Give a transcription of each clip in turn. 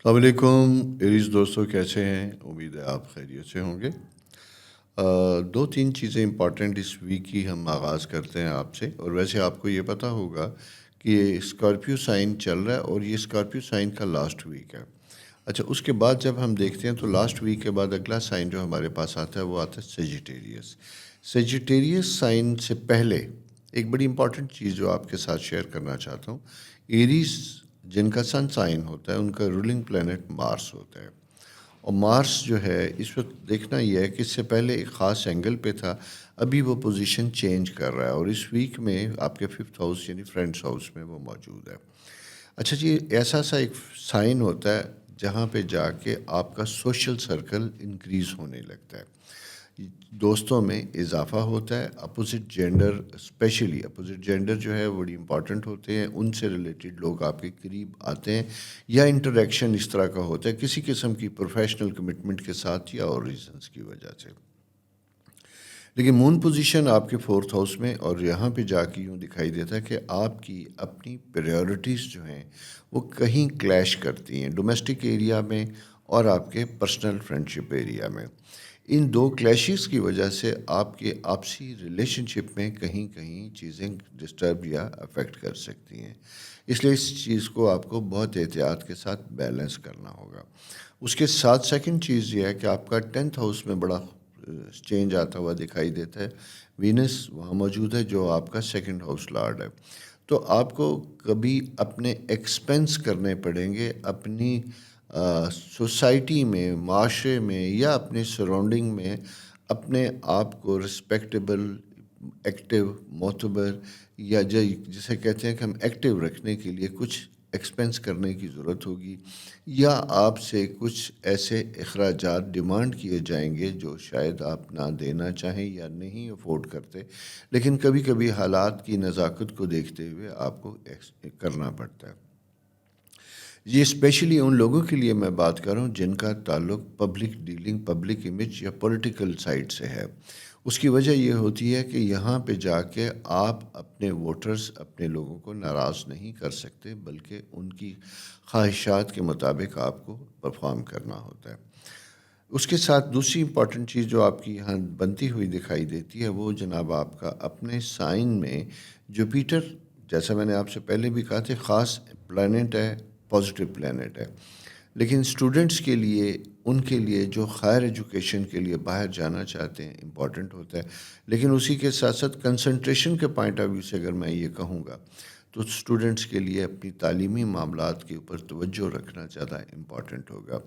السلام علیکم ایریز دوستوں، کیسے ہیں؟ امید ہے آپ خیریت سے ہوں گے۔ دو تین چیزیں امپورٹنٹ اس ویک کی ہم آغاز کرتے ہیں آپ سے، اور ویسے آپ کو یہ پتہ ہوگا کہ یہ اسکارپیو سائن چل رہا ہے اور یہ اسکارپیو سائن کا لاسٹ ویک ہے۔ اچھا، اس کے بعد جب ہم دیکھتے ہیں تو لاسٹ ویک کے بعد اگلا سائن جو ہمارے پاس آتا ہے وہ آتا ہے سیجیٹیریس۔ سیجیٹیریس سائن سے پہلے ایک بڑی امپورٹنٹ چیز جو آپ کے ساتھ شیئر کرنا چاہتا ہوں، ایریز جن کا سن سائن ہوتا ہے ان کا رولنگ پلینٹ مارس ہوتا ہے، اور مارس جو ہے اس وقت دیکھنا یہ ہے کہ اس سے پہلے ایک خاص اینگل پہ تھا، ابھی وہ پوزیشن چینج کر رہا ہے اور اس ویک میں آپ کے 5th ہاؤس یعنی فرینڈس ہاؤس میں وہ موجود ہے۔ اچھا جی، ایسا سا ایک سائن ہوتا ہے جہاں پہ جا کے آپ کا سوشل سرکل انکریز ہونے لگتا ہے، دوستوں میں اضافہ ہوتا ہے، opposite gender specially opposite gender جو ہے بڑی امپورٹنٹ ہوتے ہیں، ان سے ریلیٹڈ لوگ آپ کے قریب آتے ہیں، یا انٹریکشن اس طرح کا ہوتا ہے کسی قسم کی پروفیشنل کمٹمنٹ کے ساتھ یا اور ریزنس کی وجہ سے۔ لیکن مون پوزیشن آپ کے 4th ہاؤس میں، اور یہاں پہ جا کے یوں دکھائی دیتا ہے کہ آپ کی اپنی پریورٹیز جو ہیں وہ کہیں کلیش کرتی ہیں، ڈومیسٹک ایریا میں اور آپ کے پرسنل فرینڈشپ ایریا میں۔ ان دو کلیشز کی وجہ سے آپ کے آپسی ریلیشن شپ میں کہیں کہیں چیزیں ڈسٹرب یا افیکٹ کر سکتی ہیں، اس لیے اس چیز کو آپ کو بہت احتیاط کے ساتھ بیلنس کرنا ہوگا۔ اس کے ساتھ سیکنڈ چیز یہ ہے کہ آپ کا 10th ہاؤس میں بڑا چینج آتا ہوا دکھائی دیتا ہے، وینس وہاں موجود ہے جو آپ کا 2nd ہاؤس لارڈ ہے، تو آپ کو کبھی اپنے ایکسپینس کرنے پڑیں گے اپنی سوسائٹی میں، معاشرے میں یا اپنے سراؤنڈنگ میں، اپنے آپ کو رسپیکٹیبل، ایکٹیو، معتبر یا جسے کہتے ہیں کہ ہم ایکٹیو رکھنے کے لیے کچھ ایکسپینس کرنے کی ضرورت ہوگی، یا آپ سے کچھ ایسے اخراجات ڈیمانڈ کیے جائیں گے جو شاید آپ نہ دینا چاہیں یا نہیں افورڈ کرتے، لیکن کبھی کبھی حالات کی نزاکت کو دیکھتے ہوئے آپ کو کرنا پڑتا ہے۔ یہ اسپیشلی ان لوگوں کے لیے میں بات کر رہا ہوں جن کا تعلق پبلک ڈیلنگ، پبلک امیج یا پولیٹیکل سائڈ سے ہے۔ اس کی وجہ یہ ہوتی ہے کہ یہاں پہ جا کے آپ اپنے ووٹرز، اپنے لوگوں کو ناراض نہیں کر سکتے، بلکہ ان کی خواہشات کے مطابق آپ کو پرفارم کرنا ہوتا ہے۔ اس کے ساتھ دوسری امپورٹنٹ چیز جو آپ کی یہاں بنتی ہوئی دکھائی دیتی ہے وہ جناب آپ کا اپنے سائن میں جوپیٹر، جیسا میں نے آپ سے پہلے بھی کہا تھا، خاص پلانٹ ہے، پازیٹیو پلانٹ ہے، لیکن اسٹوڈنٹس کے لیے، ان کے لیے جو ہائر ایجوکیشن کے لیے باہر جانا چاہتے ہیں، امپورٹنٹ ہوتا ہے، لیکن اسی کے ساتھ ساتھ کنسنٹریشن کے پوائنٹ آف ویو سے اگر میں یہ کہوں گا تو اسٹوڈنٹس کے لیے اپنی تعلیمی معاملات کے اوپر توجہ رکھنا زیادہ امپورٹنٹ ہوگا۔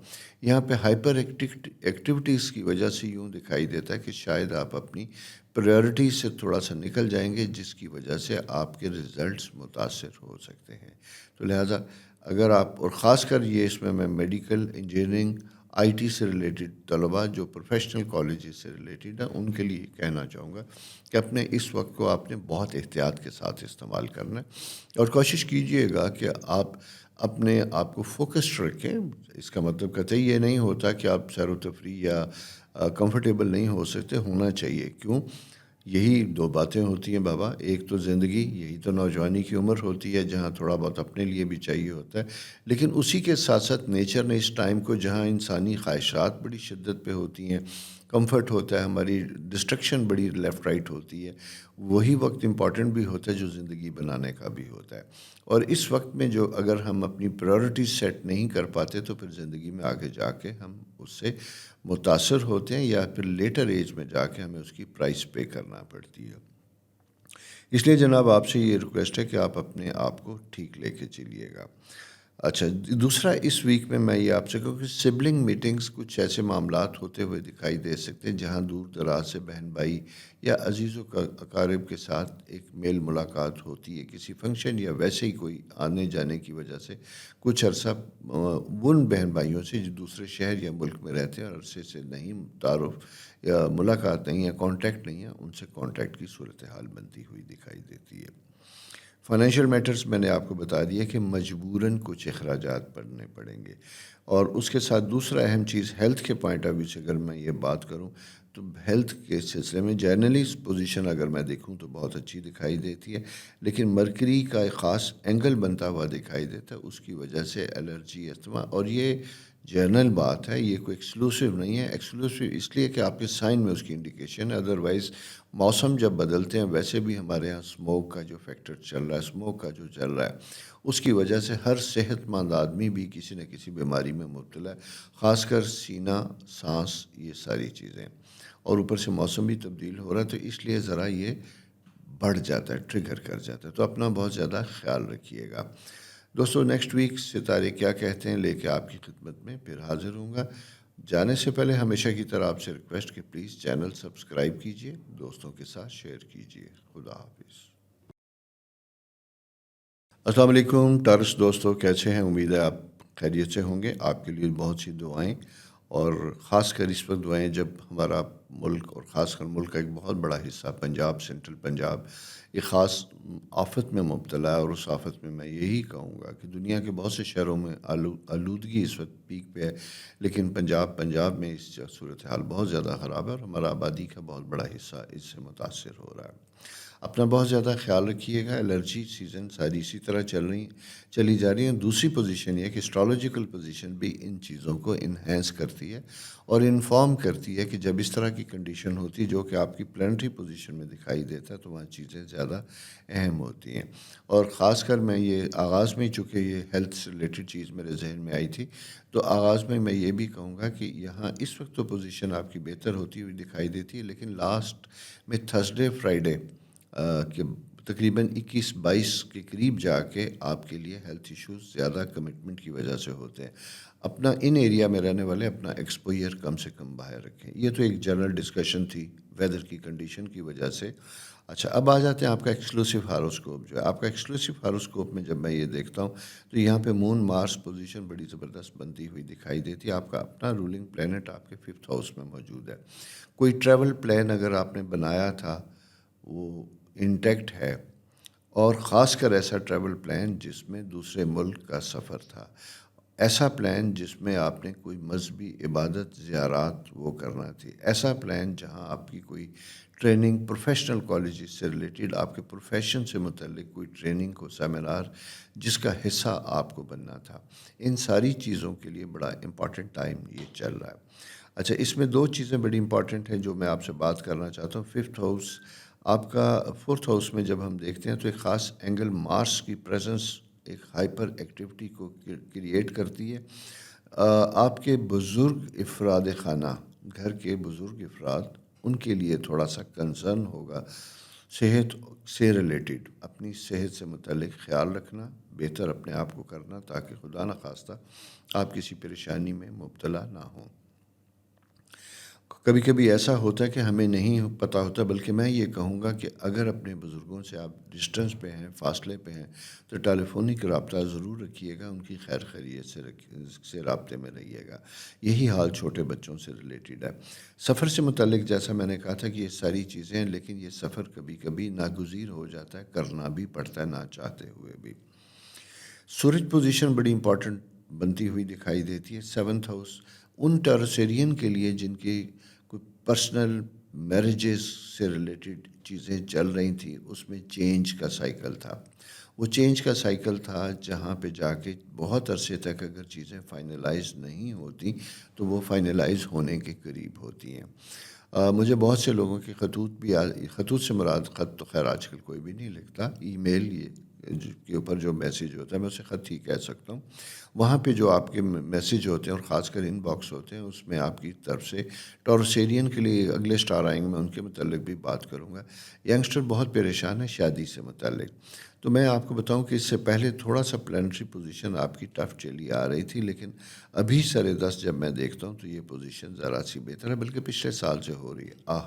یہاں پہ ہائپر ایکٹیویٹیز کی وجہ سے یوں دکھائی دیتا ہے کہ شاید آپ اپنی پریورٹیز سے تھوڑا سا نکل جائیں گے، جس کی وجہ سے آپ کے رزلٹس متاثر ہو سکتے ہیں۔ تو لہٰذا اگر آپ، اور خاص کر یہ اس میں میڈیکل، انجینئرنگ، آئی ٹی سے ریلیٹڈ طلباء جو پروفیشنل کالجز سے ریلیٹڈ ہیں، ان کے لیے کہنا چاہوں گا کہ اپنے اس وقت کو آپ نے بہت احتیاط کے ساتھ استعمال کرنا ہے، اور کوشش کیجئے گا کہ آپ اپنے آپ کو فوکسڈ رکھیں۔ اس کا مطلب قطعی یہ نہیں ہوتا کہ آپ سیر و تفریح یا کمفرٹیبل نہیں ہو سکتے، ہونا چاہیے، کیوں؟ یہی دو باتیں ہوتی ہیں بابا، ایک تو زندگی، یہی تو نوجوانی کی عمر ہوتی ہے جہاں تھوڑا بہت اپنے لیے بھی چاہیے ہوتا ہے، لیکن اسی کے ساتھ ساتھ نیچر نے اس ٹائم کو، جہاں انسانی خواہشات بڑی شدت پہ ہوتی ہیں، کمفرٹ ہوتا ہے، ہماری ڈسٹرکشن بڑی لیفٹ رائٹ ہوتی ہے، وہی وقت امپورٹنٹ بھی ہوتا ہے جو زندگی بنانے کا بھی ہوتا ہے، اور اس وقت میں جو اگر ہم اپنی پریورٹیز سیٹ نہیں کر پاتے تو پھر زندگی میں آگے جا کے ہم اس سے متاثر ہوتے ہیں، یا پھر لیٹر ایج میں جا کے ہمیں اس کی پرائس پے کرنا پڑتی ہے۔ اس لیے جناب آپ سے یہ ریکویسٹ ہے کہ آپ اپنے آپ کو ٹھیک لے کے چلیے گا۔ اچھا، دوسرا اس ویک میں یہ آپ سے کہوں کہ سبلنگ میٹنگز کچھ ایسے معاملات ہوتے ہوئے دکھائی دے سکتے ہیں جہاں دور دراز سے بہن بھائی یا عزیز و اقارب کے ساتھ ایک میل ملاقات ہوتی ہے کسی فنکشن یا ویسے ہی کوئی آنے جانے کی وجہ سے، کچھ عرصہ ان بہن بھائیوں سے جو دوسرے شہر یا ملک میں رہتے ہیں اور عرصے سے نہیں تعارف یا ملاقات نہیں ہے، کانٹیکٹ نہیں ہے، ان سے کانٹیکٹ کی صورتحال بنتی ہوئی دکھائی دیتی ہے۔ فائنینشیل میٹرز میں نے آپ کو بتا دیا کہ مجبوراً کچھ اخراجات پڑنے پڑیں گے، اور اس کے ساتھ دوسرا اہم چیز ہیلتھ کے پوائنٹ آف ویو سے اگر میں یہ بات کروں تو ہیلتھ کے سلسلے میں جنرلی پوزیشن اگر میں دیکھوں تو بہت اچھی دکھائی دیتی ہے، لیکن مرکری کا ایک خاص اینگل بنتا ہوا دکھائی دیتا ہے، اس کی وجہ سے الرجی استما، اور یہ جنرل بات ہے، یہ کوئی ایکسکلوسیو نہیں ہے۔ ایکسکلوسیو اس لیے کہ آپ کے سائن میں اس کی انڈیکیشن ہے، ادروائز موسم جب بدلتے ہیں ویسے بھی ہمارے یہاں اسموک کا جو فیکٹر چل رہا ہے، اسموک کا جو چل رہا ہے، اس کی وجہ سے ہر صحت مند آدمی بھی کسی نہ کسی بیماری میں مبتلا ہے، خاص کر سینہ، سانس، یہ ساری چیزیں، اور اوپر سے موسم بھی تبدیل ہو رہا ہے، تو اس لیے ذرا یہ بڑھ جاتا ہے، ٹریگر کر جاتا ہے، تو اپنا بہت زیادہ خیال رکھیے گا دوستو۔ نیکسٹ ویک ستارے کیا کہتے ہیں لے کے آپ کی خدمت میں پھر حاضر ہوں گا۔ جانے سے پہلے ہمیشہ کی طرح آپ سے ریکویسٹ کہ پلیز چینل سبسکرائب کیجئے، دوستوں کے ساتھ شیئر کیجئے۔ خدا حافظ۔ السلام علیکم ٹارس دوستو، کیسے ہیں؟ امید ہے آپ خیریت سے ہوں گے۔ آپ کے لیے بہت سی دعائیں، اور خاص کر اس وقت دعائیں جب ہمارا ملک، اور خاص کر ملک کا ایک بہت بڑا حصہ پنجاب، سینٹرل پنجاب، ایک خاص آفت میں مبتلا ہے، اور اس آفت میں یہی کہوں گا کہ دنیا کے بہت سے شہروں میں آلودگی اس وقت پیک پہ ہے، لیکن پنجاب میں اس صورتحال بہت زیادہ خراب ہے، اور ہمارا آبادی کا بہت بڑا حصہ اس سے متاثر ہو رہا ہے۔ اپنا بہت زیادہ خیال رکھیے گا۔ الرجی سیزن ساری اسی طرح چلی جا رہی ہیں۔ دوسری پوزیشن یہ کہ اسٹرالوجیکل پوزیشن بھی ان چیزوں کو انہینس کرتی ہے اور انفارم کرتی ہے کہ جب اس طرح کی کنڈیشن ہوتی ہے جو کہ آپ کی پلانٹری پوزیشن میں دکھائی دیتا ہے، تو وہاں چیزیں زیادہ اہم ہوتی ہیں۔ اور خاص کر میں یہ آغاز میں، چونکہ یہ ہیلتھ سے ریلیٹڈ چیز میرے ذہن میں آئی تھی، تو آغاز میں یہ بھی کہوں گا کہ یہاں اس وقت تو پوزیشن آپ کی بہتر ہوتی ہوئی دکھائی دیتی ہے، لیکن لاسٹ میں تھرسڈے فرائیڈے کہ تقریباً 21-22 کے قریب جا کے آپ کے لیے ہیلتھ ایشوز زیادہ کمٹمنٹ کی وجہ سے ہوتے ہیں۔ اپنا ان ایریا میں رہنے والے اپنا ایکسپوئر کم سے کم باہر رکھیں۔ یہ تو ایک جنرل ڈسکشن تھی ویدر کی کنڈیشن کی وجہ سے۔ اچھا، اب آ جاتے ہیں آپ کا ایکسکلوسیو ہاروسکوپ جو ہے۔ آپ کا ایکسکلوسیو ہاروسکوپ میں جب میں یہ دیکھتا ہوں تو یہاں پہ مون مارس پوزیشن بڑی زبردست بنتی ہوئی دکھائی دیتی ہے۔ آپ کا اپنا رولنگ پلینٹ آپ کے 5th ہاؤس میں موجود ہے۔ کوئی ٹریول پلان اگر آپ نے بنایا تھا وہ انٹیکٹ ہے، اور خاص کر ایسا ٹریول پلان جس میں دوسرے ملک کا سفر تھا، ایسا پلان جس میں آپ نے کوئی مذہبی عبادت، زیارات وہ کرنا تھی، ایسا پلان جہاں آپ کی کوئی ٹریننگ پروفیشنل کالجز سے ریلیٹڈ، آپ کے پروفیشن سے متعلق کوئی ٹریننگ کو سیمینار جس کا حصہ آپ کو بننا تھا، ان ساری چیزوں کے لیے بڑا امپورٹنٹ ٹائم یہ چل رہا ہے۔ اچھا، اس میں دو چیزیں بڑی امپورٹنٹ ہیں جو میں آپ سے بات کرنا چاہتا ہوں۔ 5th ہاؤس آپ کا 4th ہاؤس میں جب ہم دیکھتے ہیں تو ایک خاص اینگل مارس کی پریزنس ایک ہائپر ایکٹیویٹی کو کریٹ کرتی ہے۔ آپ کے بزرگ افراد خانہ، گھر کے بزرگ افراد، ان کے لیے تھوڑا سا کنسرن ہوگا، صحت سے ریلیٹڈ، اپنی صحت سے متعلق خیال رکھنا، بہتر اپنے آپ کو کرنا تاکہ خدا نخواستہ آپ کسی پریشانی میں مبتلا نہ ہوں۔ کبھی کبھی ایسا ہوتا ہے کہ ہمیں نہیں پتہ ہوتا، بلکہ میں یہ کہوں گا کہ اگر اپنے بزرگوں سے آپ ڈسٹنس پہ ہیں، فاصلے پہ ہیں، تو ٹیلی فونک رابطہ ضرور رکھیے گا، ان کی خیر خیریت سے رابطے میں رہیے گا۔ یہی حال چھوٹے بچوں سے ریلیٹڈ ہے۔ سفر سے متعلق جیسا میں نے کہا تھا کہ یہ ساری چیزیں ہیں، لیکن یہ سفر کبھی کبھی ناگزیر ہو جاتا ہے، کرنا بھی پڑتا ہے نہ چاہتے ہوئے بھی۔ سورج پوزیشن بڑی امپورٹنٹ بنتی ہوئی دکھائی دیتی ہے۔ 7th ہاؤس ان ٹیروسیرین کے لیے جن کی کوئی پرسنل میرجز سے ریلیٹڈ چیزیں چل رہی تھیں، اس میں چینج کا سائیکل تھا۔ وہ چینج کا سائیکل تھا جہاں پہ جا کے بہت عرصے تک اگر چیزیں فائنلائز نہیں ہوتی تو وہ فائنلائز ہونے کے قریب ہوتی ہیں۔ مجھے بہت سے لوگوں کے خطوط بھی خطوط سے مراد خط تو خیر آج کل کوئی بھی نہیں لکھتا، ای میل یہ کے اوپر جو میسیج ہوتا ہے میں اسے خط ہی کہہ سکتا ہوں، وہاں پہ جو آپ کے میسیج ہوتے ہیں اور خاص کر ان باکس ہوتے ہیں، اس میں آپ کی طرف سے ٹورسیرین کے لیے اگلے سٹار آئیں گے، میں ان کے متعلق بھی بات کروں گا۔ ینگسٹر بہت پریشان ہے شادی سے متعلق، تو میں آپ کو بتاؤں کہ اس سے پہلے تھوڑا سا پلانٹری پوزیشن آپ کی ٹف چلی آ رہی تھی، لیکن ابھی سر 10 جب میں دیکھتا ہوں تو یہ پوزیشن ذرا سی بہتر ہے، بلکہ پچھلے سال سے ہو رہی ہے۔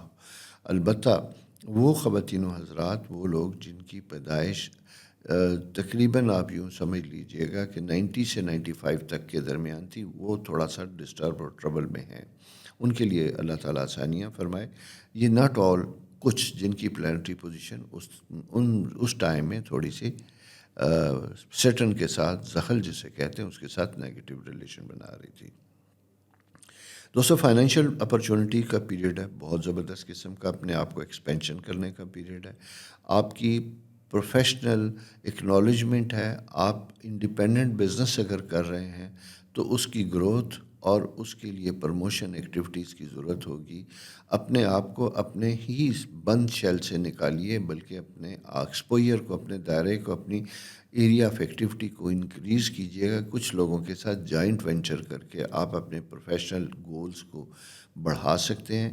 البتہ وہ خواتین و حضرات، وہ لوگ جن کی پیدائش تقریباً آپ یوں سمجھ لیجئے گا کہ 90 سے 95 تک کے درمیان تھی، وہ تھوڑا سا ڈسٹرب اور ٹربل میں ہیں، ان کے لیے اللہ تعالیٰ آسانیاں فرمائے۔ یہ ناٹ آل، کچھ جن کی پلانٹری پوزیشن اس ٹائم میں تھوڑی سی سیٹرن کے ساتھ زحل جسے کہتے ہیں اس کے ساتھ نیگیٹو ریلیشن بنا رہی تھی۔ دوستوں فائنینشیل اپرچونٹی کا پیریڈ ہے، بہت زبردست قسم کا، اپنے آپ کو ایکسپینشن کرنے کا پیریڈ ہے، آپ کی پروفیشنل اکنالجمنٹ ہے، آپ انڈیپینڈنٹ بزنس اگر کر رہے ہیں تو اس کی گروتھ اور اس کے لیے پروموشن ایکٹیویٹیز کی ضرورت ہوگی۔ اپنے آپ کو اپنے ہی بند شیل سے نکالیے، بلکہ اپنے ایکسپوئر کو، اپنے دائرے کو، اپنی ایریا آف ایکٹیویٹی کو انکریز کیجیے گا۔ کچھ لوگوں کے ساتھ جوائنٹ وینچر کر کے آپ اپنے پروفیشنل گولز کو بڑھا سکتے ہیں،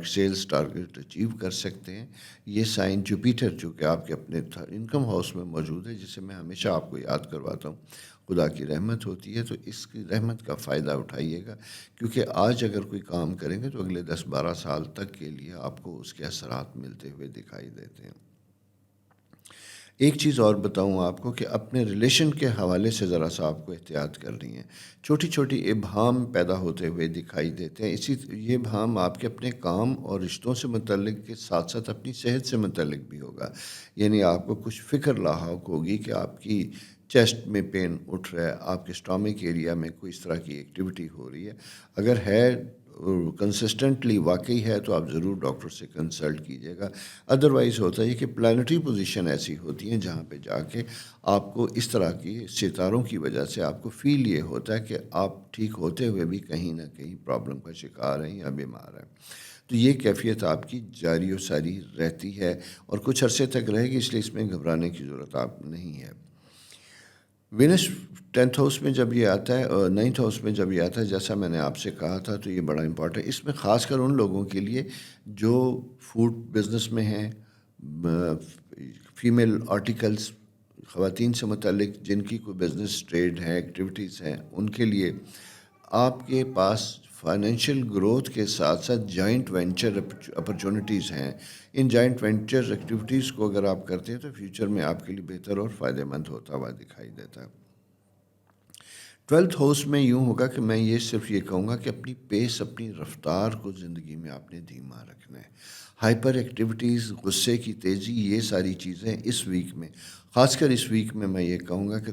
سیلز ٹارگیٹ اچیو کر سکتے ہیں۔ یہ سائن جوپیٹر جو کہ آپ کے اپنے انکم ہاؤس میں موجود ہے، جسے میں ہمیشہ آپ کو یاد کرواتا ہوں، خدا کی رحمت ہوتی ہے، تو اس کی رحمت کا فائدہ اٹھائیے گا، کیونکہ آج اگر کوئی کام کریں گے تو اگلے 10-12 سال تک کے لیے آپ کو اس کے اثرات ملتے ہوئے دکھائی دیتے ہیں۔ ایک چیز اور بتاؤں آپ کو کہ اپنے ریلیشن کے حوالے سے ذرا سا آپ کو احتیاط کرنی ہے۔ چھوٹی چھوٹی ابہام پیدا ہوتے ہوئے دکھائی دیتے ہیں، یہ ابہام آپ کے اپنے کام اور رشتوں سے متعلق کے ساتھ ساتھ اپنی صحت سے متعلق بھی ہوگا۔ یعنی آپ کو کچھ فکر لاحق ہوگی کہ آپ کی چیسٹ میں پین اٹھ رہا ہے، آپ کے اسٹامک ایریا میں کوئی اس طرح کی ایکٹیویٹی ہو رہی ہے، اگر ہے کنسسٹنٹلی واقعی ہے تو آپ ضرور ڈاکٹر سے کنسلٹ کیجیے گا۔ ادروائز ہوتا ہے کہ پلانٹری پوزیشن ایسی ہوتی ہیں جہاں پہ جا کے آپ کو اس طرح کی ستاروں کی وجہ سے آپ کو فیل یہ ہوتا ہے کہ آپ ٹھیک ہوتے ہوئے بھی کہیں نہ کہیں پرابلم کا شکار ہیں یا بیمار ہیں۔ تو یہ کیفیت آپ کی جاری و ساری رہتی ہے اور کچھ عرصے تک رہے گی، اس لیے اس میں گھبرانے کی ضرورت آپ نہیں ہے۔ وینس 10th ہاؤس میں جب یہ آتا ہے، 9th ہاؤس میں جب یہ آتا ہے، جیسا میں نے آپ سے کہا تھا، تو یہ بڑا امپورٹنٹ ہے، اس میں خاص کر ان لوگوں کے لیے جو فوڈ بزنس میں ہیں، فیمیل آرٹیکلز، خواتین سے متعلق جن کی کوئی بزنس ٹریڈ ہے، ایکٹیویٹیز ہیں، ان کے لیے آپ کے پاس فائنینشیل گروتھ کے ساتھ ساتھ جوائنٹ وینچر اپرچونٹیز ہیں۔ ان جوائنٹ وینچر ایکٹیویٹیز کو اگر آپ کرتے ہیں تو فیوچر میں آپ کے لیے بہتر اور فائدہ مند ہوتا ہوا دکھائی دیتا ہے۔ 12th ہاؤس میں یوں ہوگا کہ میں یہ صرف یہ کہوں گا کہ اپنی پیس، اپنی رفتار کو زندگی میں آپ نے دھیما رکھنا ہے۔ ہائپر ایکٹیویٹیز، غصے کی تیزی، یہ ساری چیزیں اس ویک میں، خاص کر اس ویک میں یہ کہوں گا کہ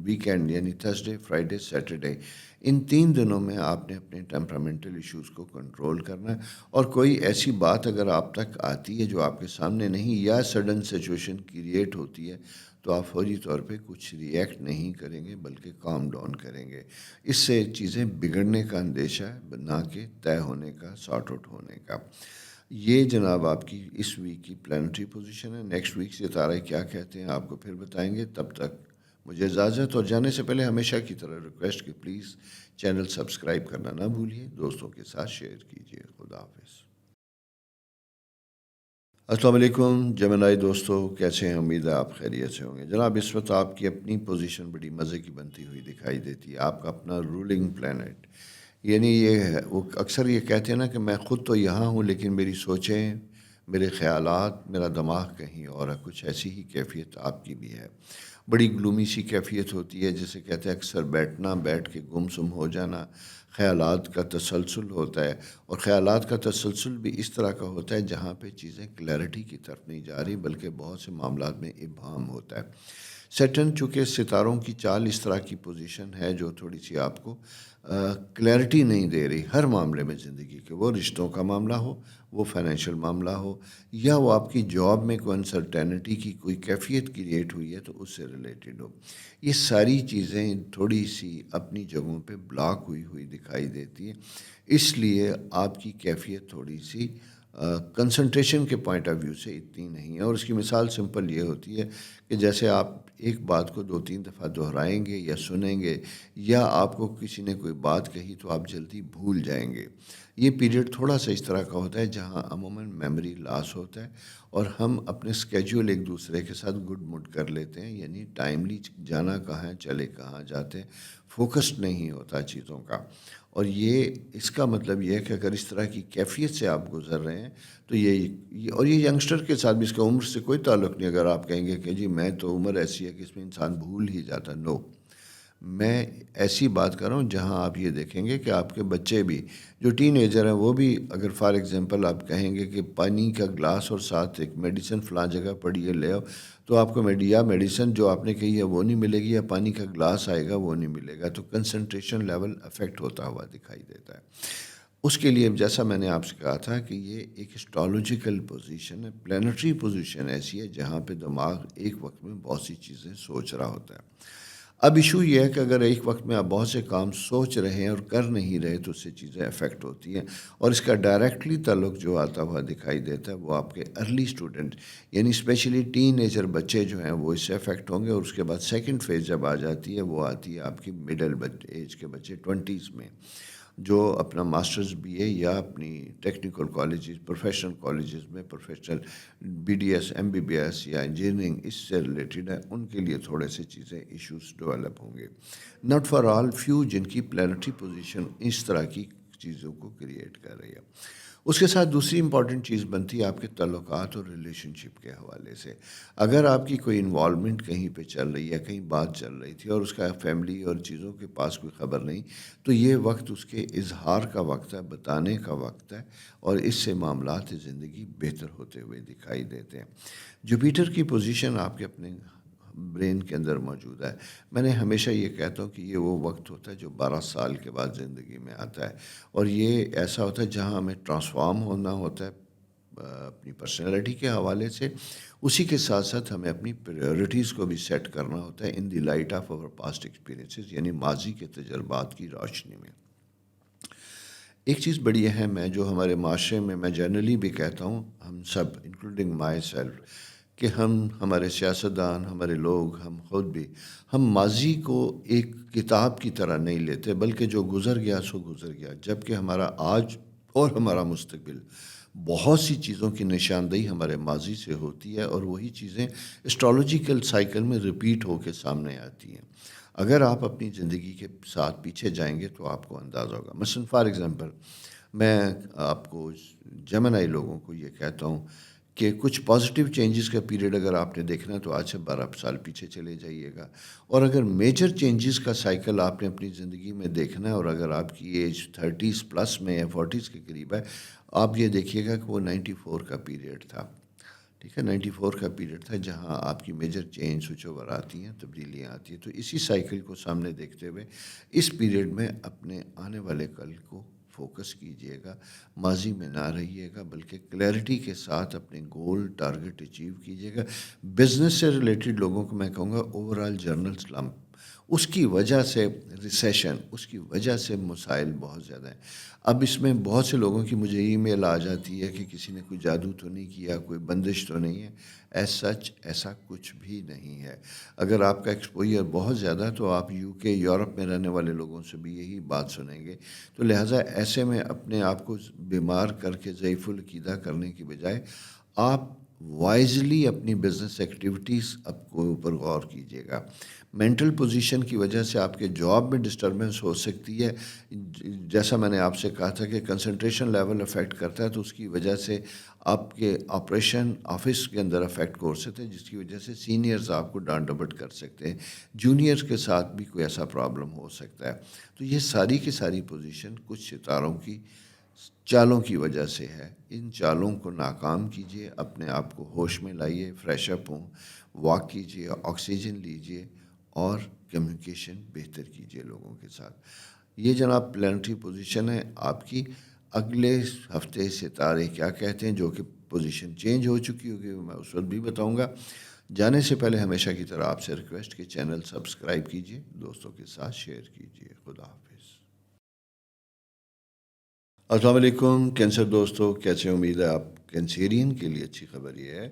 ویکینڈ یعنی تھرسڈے، فرائیڈے، سیٹرڈے، ان 3 دنوں میں آپ نے اپنے ٹیمپرامنٹل ایشوز کو کنٹرول کرنا ہے، اور کوئی ایسی بات اگر آپ تک آتی ہے جو آپ کے سامنے نہیں، یا سڈن سچویشن کریٹ ہوتی ہے، تو آپ فوری طور پہ کچھ ریئیکٹ نہیں کریں گے بلکہ کام ڈاؤن کریں گے۔ اس سے چیزیں بگڑنے کا اندیشہ ہے، نہ کہ طے ہونے کا، سارٹ آؤٹ ہونے کا۔ یہ جناب آپ کی اس ویک کی پلانٹری پوزیشن ہے۔ نیکسٹ ویک ستارے کیا کہتے ہیں آپ کو پھر بتائیں گے۔ تب تک مجھے اجازت، اور جانے سے پہلے ہمیشہ کی طرح ریکویسٹ کہ پلیز چینل سبسکرائب کرنا نہ بھولیے، دوستوں کے ساتھ شیئر کیجیے۔ خدا حافظ۔ السلام علیکم جمنائی دوستو، کیسے ہیں؟ امید ہے آپ خیریت سے ہوں گے۔ جناب اس وقت آپ کی اپنی پوزیشن بڑی مزے کی بنتی ہوئی دکھائی دیتی ہے، آپ کا اپنا رولنگ پلینٹ، یعنی یہ ہے، وہ اکثر یہ کہتے ہیں نا کہ میں خود تو یہاں ہوں لیکن میری سوچیں، میرے خیالات، میرا دماغ کہیں اور ہے۔ کچھ ایسی ہی کیفیت آپ کی بھی ہے، بڑی گلومی سی کیفیت ہوتی ہے، جسے کہتے ہیں اکثر بیٹھ کے گم سم ہو جانا، خیالات کا تسلسل ہوتا ہے، اور خیالات کا تسلسل بھی اس طرح کا ہوتا ہے جہاں پہ چیزیں کلیئرٹی کی طرف نہیں جا رہی بلکہ بہت سے معاملات میں ابہام ہوتا ہے۔ سیٹرن چونکہ ستاروں کی چال اس طرح کی پوزیشن ہے جو تھوڑی سی آپ کو کلیئرٹی نہیں دے رہی ہر معاملے میں زندگی کے، وہ رشتوں کا معاملہ ہو، وہ فائنینشیل معاملہ ہو، یا وہ آپ کی جاب میں کوئی انسرٹینٹی کی کوئی کیفیت کریٹ ہوئی ہے تو اس سے ریلیٹڈ ہو۔ یہ ساری چیزیں تھوڑی سی اپنی جگہوں پہ بلاک ہوئی دکھائی دیتی ہیں، اس لیے آپ کی کیفیت تھوڑی سی کنسنٹریشن کے پوائنٹ آف ویو سے اتنی نہیں ہے۔ اور اس کی مثال سمپل یہ ہوتی ہے کہ جیسے آپ ایک بات کو 2-3 دفعہ دہرائیں گے یا سنیں گے، یا آپ کو کسی نے کوئی بات کہی تو آپ جلدی بھول جائیں گے۔ یہ پیریڈ تھوڑا سا اس طرح کا ہوتا ہے جہاں عموماً میموری لاس ہوتا ہے، اور ہم اپنے اسکیجول ایک دوسرے کے ساتھ گڈ مڈ کر لیتے ہیں، یعنی ٹائملی جانا کہاں ہے، چلے کہاں جاتے ہیں، فوکسڈ نہیں ہوتا چیزوں کا۔ اور یہ اس کا مطلب یہ ہے کہ اگر اس طرح کی کیفیت سے آپ گزر رہے ہیں تو اور یہ ینگسٹر کے ساتھ بھی، اس کا عمر سے کوئی تعلق نہیں۔ اگر آپ کہیں گے کہ جی میں تو عمر ایسی ہے کہ اس میں انسان بھول ہی جاتا، نو، میں ایسی بات کر رہا ہوں جہاں آپ یہ دیکھیں گے کہ آپ کے بچے بھی جو ٹین ایجر ہیں، وہ بھی اگر فار ایگزامپل آپ کہیں گے کہ پانی کا گلاس اور ساتھ ایک میڈیسن فلاں جگہ پڑی ہے لے آؤ، تو آپ کو میڈیسن جو آپ نے کہی ہے وہ نہیں ملے گی، یا پانی کا گلاس آئے گا وہ نہیں ملے گا، تو کنسنٹریشن لیول افیکٹ ہوتا ہوا دکھائی دیتا ہے۔ اس کے لیے جیسا میں نے آپ سے کہا تھا کہ یہ ایک اسٹرالوجیکل پوزیشن ہے، پلانٹری پوزیشن ایسی ہے جہاں پہ دماغ ایک وقت میں بہت سی چیزیں سوچ رہا ہوتا ہے۔ اب ایشو یہ ہے کہ اگر ایک وقت میں آپ بہت سے کام سوچ رہے ہیں اور کر نہیں رہے تو اس سے چیزیں افیکٹ ہوتی ہیں، اور اس کا ڈائریکٹلی تعلق جو آتا ہوا دکھائی دیتا ہے وہ آپ کے ارلی اسٹوڈنٹ یعنی اسپیشلی ٹین ایجر بچے جو ہیں وہ اس سے افیکٹ ہوں گے، اور اس کے بعد سیکنڈ فیز جب آ جاتی ہے وہ آتی ہے آپ کی مڈل ایج کے بچے 20s میں، جو اپنا ماسٹرز بی اے یا اپنی ٹیکنیکل کالجز پروفیشنل کالجز میں professional B D S M B B S یا انجینئرنگ اس سے ریلیٹڈ ہے، ان کے لیے تھوڑے سے چیزیں ایشوز ڈیولپ ہوں گے، ناٹ فار آل، فیو جن کی پلانٹری پوزیشن اس طرح کی چیزوں کو کریٹ کر رہی ہے۔ اس کے ساتھ دوسری امپورٹنٹ چیز بنتی ہے آپ کے تعلقات اور ریلیشن شپ کے حوالے سے۔ اگر آپ کی کوئی انوالومنٹ کہیں پہ چل رہی ہے، کہیں بات چل رہی تھی اور اس کا فیملی اور چیزوں کے پاس کوئی خبر نہیں، تو یہ وقت اس کے اظہار کا وقت ہے، بتانے کا وقت ہے، اور اس سے معاملات زندگی بہتر ہوتے ہوئے دکھائی دیتے ہیں۔ جوپیٹر کی پوزیشن آپ کے اپنے برین کے اندر موجود ہے۔ میں نے ہمیشہ یہ کہتا ہوں کہ یہ وہ وقت ہوتا ہے جو 12 سال کے بعد زندگی میں آتا ہے، اور یہ ایسا ہوتا ہے جہاں ہمیں ٹرانسفارم ہونا ہوتا ہے اپنی پرسنالٹی کے حوالے سے، اسی کے ساتھ ساتھ ہمیں اپنی پریورٹیز کو بھی سیٹ کرنا ہوتا ہے ان دی لائٹ آف اور پاسٹ ایکسپیرینسز، یعنی ماضی کے تجربات کی روشنی میں۔ ایک چیز بڑی اہم ہے جو ہمارے معاشرے میں میں جنرلی بھی کہتا ہوں، ہم سب انکلوڈنگ مائی سیلف، کہ ہمارے سیاستدان، ہمارے لوگ، ہم خود بھی، ہم ماضی کو ایک کتاب کی طرح نہیں لیتے، بلکہ جو گزر گیا سو گزر گیا، جبکہ ہمارا آج اور ہمارا مستقبل بہت سی چیزوں کی نشاندہی ہمارے ماضی سے ہوتی ہے، اور وہی چیزیں اسٹرالوجیکل سائیکل میں ریپیٹ ہو کے سامنے آتی ہیں۔ اگر آپ اپنی زندگی کے ساتھ پیچھے جائیں گے تو آپ کو اندازہ ہوگا۔ مثلاً فار ایگزامپل، میں آپ کو جمنائی لوگوں کو یہ کہتا ہوں کہ کچھ پازیٹیو چینجز کا پیریڈ اگر آپ نے دیکھنا ہے تو آج سے 12 سال پیچھے چلے جائیے گا، اور اگر میجر چینجز کا سائیکل آپ نے اپنی زندگی میں دیکھنا ہے، اور اگر آپ کی ایج 30s پلس میں یا 40s کے قریب ہے، آپ یہ دیکھیے گا کہ وہ 94 کا پیریڈ تھا۔ ٹھیک ہے، 94 کا پیریڈ تھا جہاں آپ کی میجر چینج سوئچ اوور آتی ہیں، تبدیلیاں آتی ہیں۔ تو اسی سائیکل کو سامنے دیکھتے ہوئے اس پیریڈ میں اپنے آنے والے کل کو فوکس کیجئے گا، ماضی میں نہ رہیے گا، بلکہ کلیئرٹی کے ساتھ اپنے گول ٹارگٹ اچیو کیجئے گا۔ بزنس سے ریلیٹڈ لوگوں کو میں کہوں گا اوور آل جرنل سلمپ، اس کی وجہ سے ریسیشن، اس کی وجہ سے مسائل بہت زیادہ ہیں۔ اب اس میں بہت سے لوگوں کی مجھے ای میل آ جاتی ہے کہ کسی نے کوئی جادو تو نہیں کیا، کوئی بندش تو نہیں ہے۔ ایز سچ ایسا کچھ بھی نہیں ہے۔ اگر آپ کا ایکسپوئر بہت زیادہ ہے تو آپ یو کے، یورپ میں رہنے والے لوگوں سے بھی یہی بات سنیں گے، تو لہٰذا ایسے میں اپنے آپ کو بیمار کر کے ضعیف العقیدہ کرنے کی بجائے آپ وائزلی اپنی بزنس ایکٹیویٹیز اب کو اوپر غور کیجیے گا۔ مینٹل پوزیشن کی وجہ سے آپ کے جاب میں ڈسٹربنس ہو سکتی ہے، جیسا میں نے آپ سے کہا تھا کہ کنسنٹریشن لیول افیکٹ کرتا ہے، تو اس کی وجہ سے آپ کے آپریشن آفس کے اندر افیکٹ ہو سکتے ہیں، جس کی وجہ سے سینئرز آپ کو ڈانٹ ڈپٹ کر سکتے ہیں، جونیئرز کے ساتھ بھی کوئی ایسا پرابلم ہو سکتا ہے۔ تو یہ ساری کی ساری پوزیشن کچھ ستاروں کی چالوں کی وجہ سے ہے۔ ان چالوں کو ناکام کیجیے، اپنے آپ کو ہوش میں لائیے، فریش اپ ہوں، واک کیجیے، آکسیجن لیجیے، اور کمیونیکیشن بہتر کیجیے لوگوں کے ساتھ۔ یہ جناب پلانٹری پوزیشن ہے آپ کی۔ اگلے ہفتے ستارے کیا کہتے ہیں، جو کہ پوزیشن چینج ہو چکی ہوگی، میں اس وقت بھی بتاؤں گا۔ جانے سے پہلے ہمیشہ کی طرح آپ سے ریکویسٹ کہ چینل سبسکرائب کیجیے، دوستوں کے ساتھ شیئر کیجیے۔ خدا حافظ۔ السلام علیکم کینسر دوستو، کیسے؟ امید ہے آپ کینسیرین کے لیے اچھی خبر یہ ہے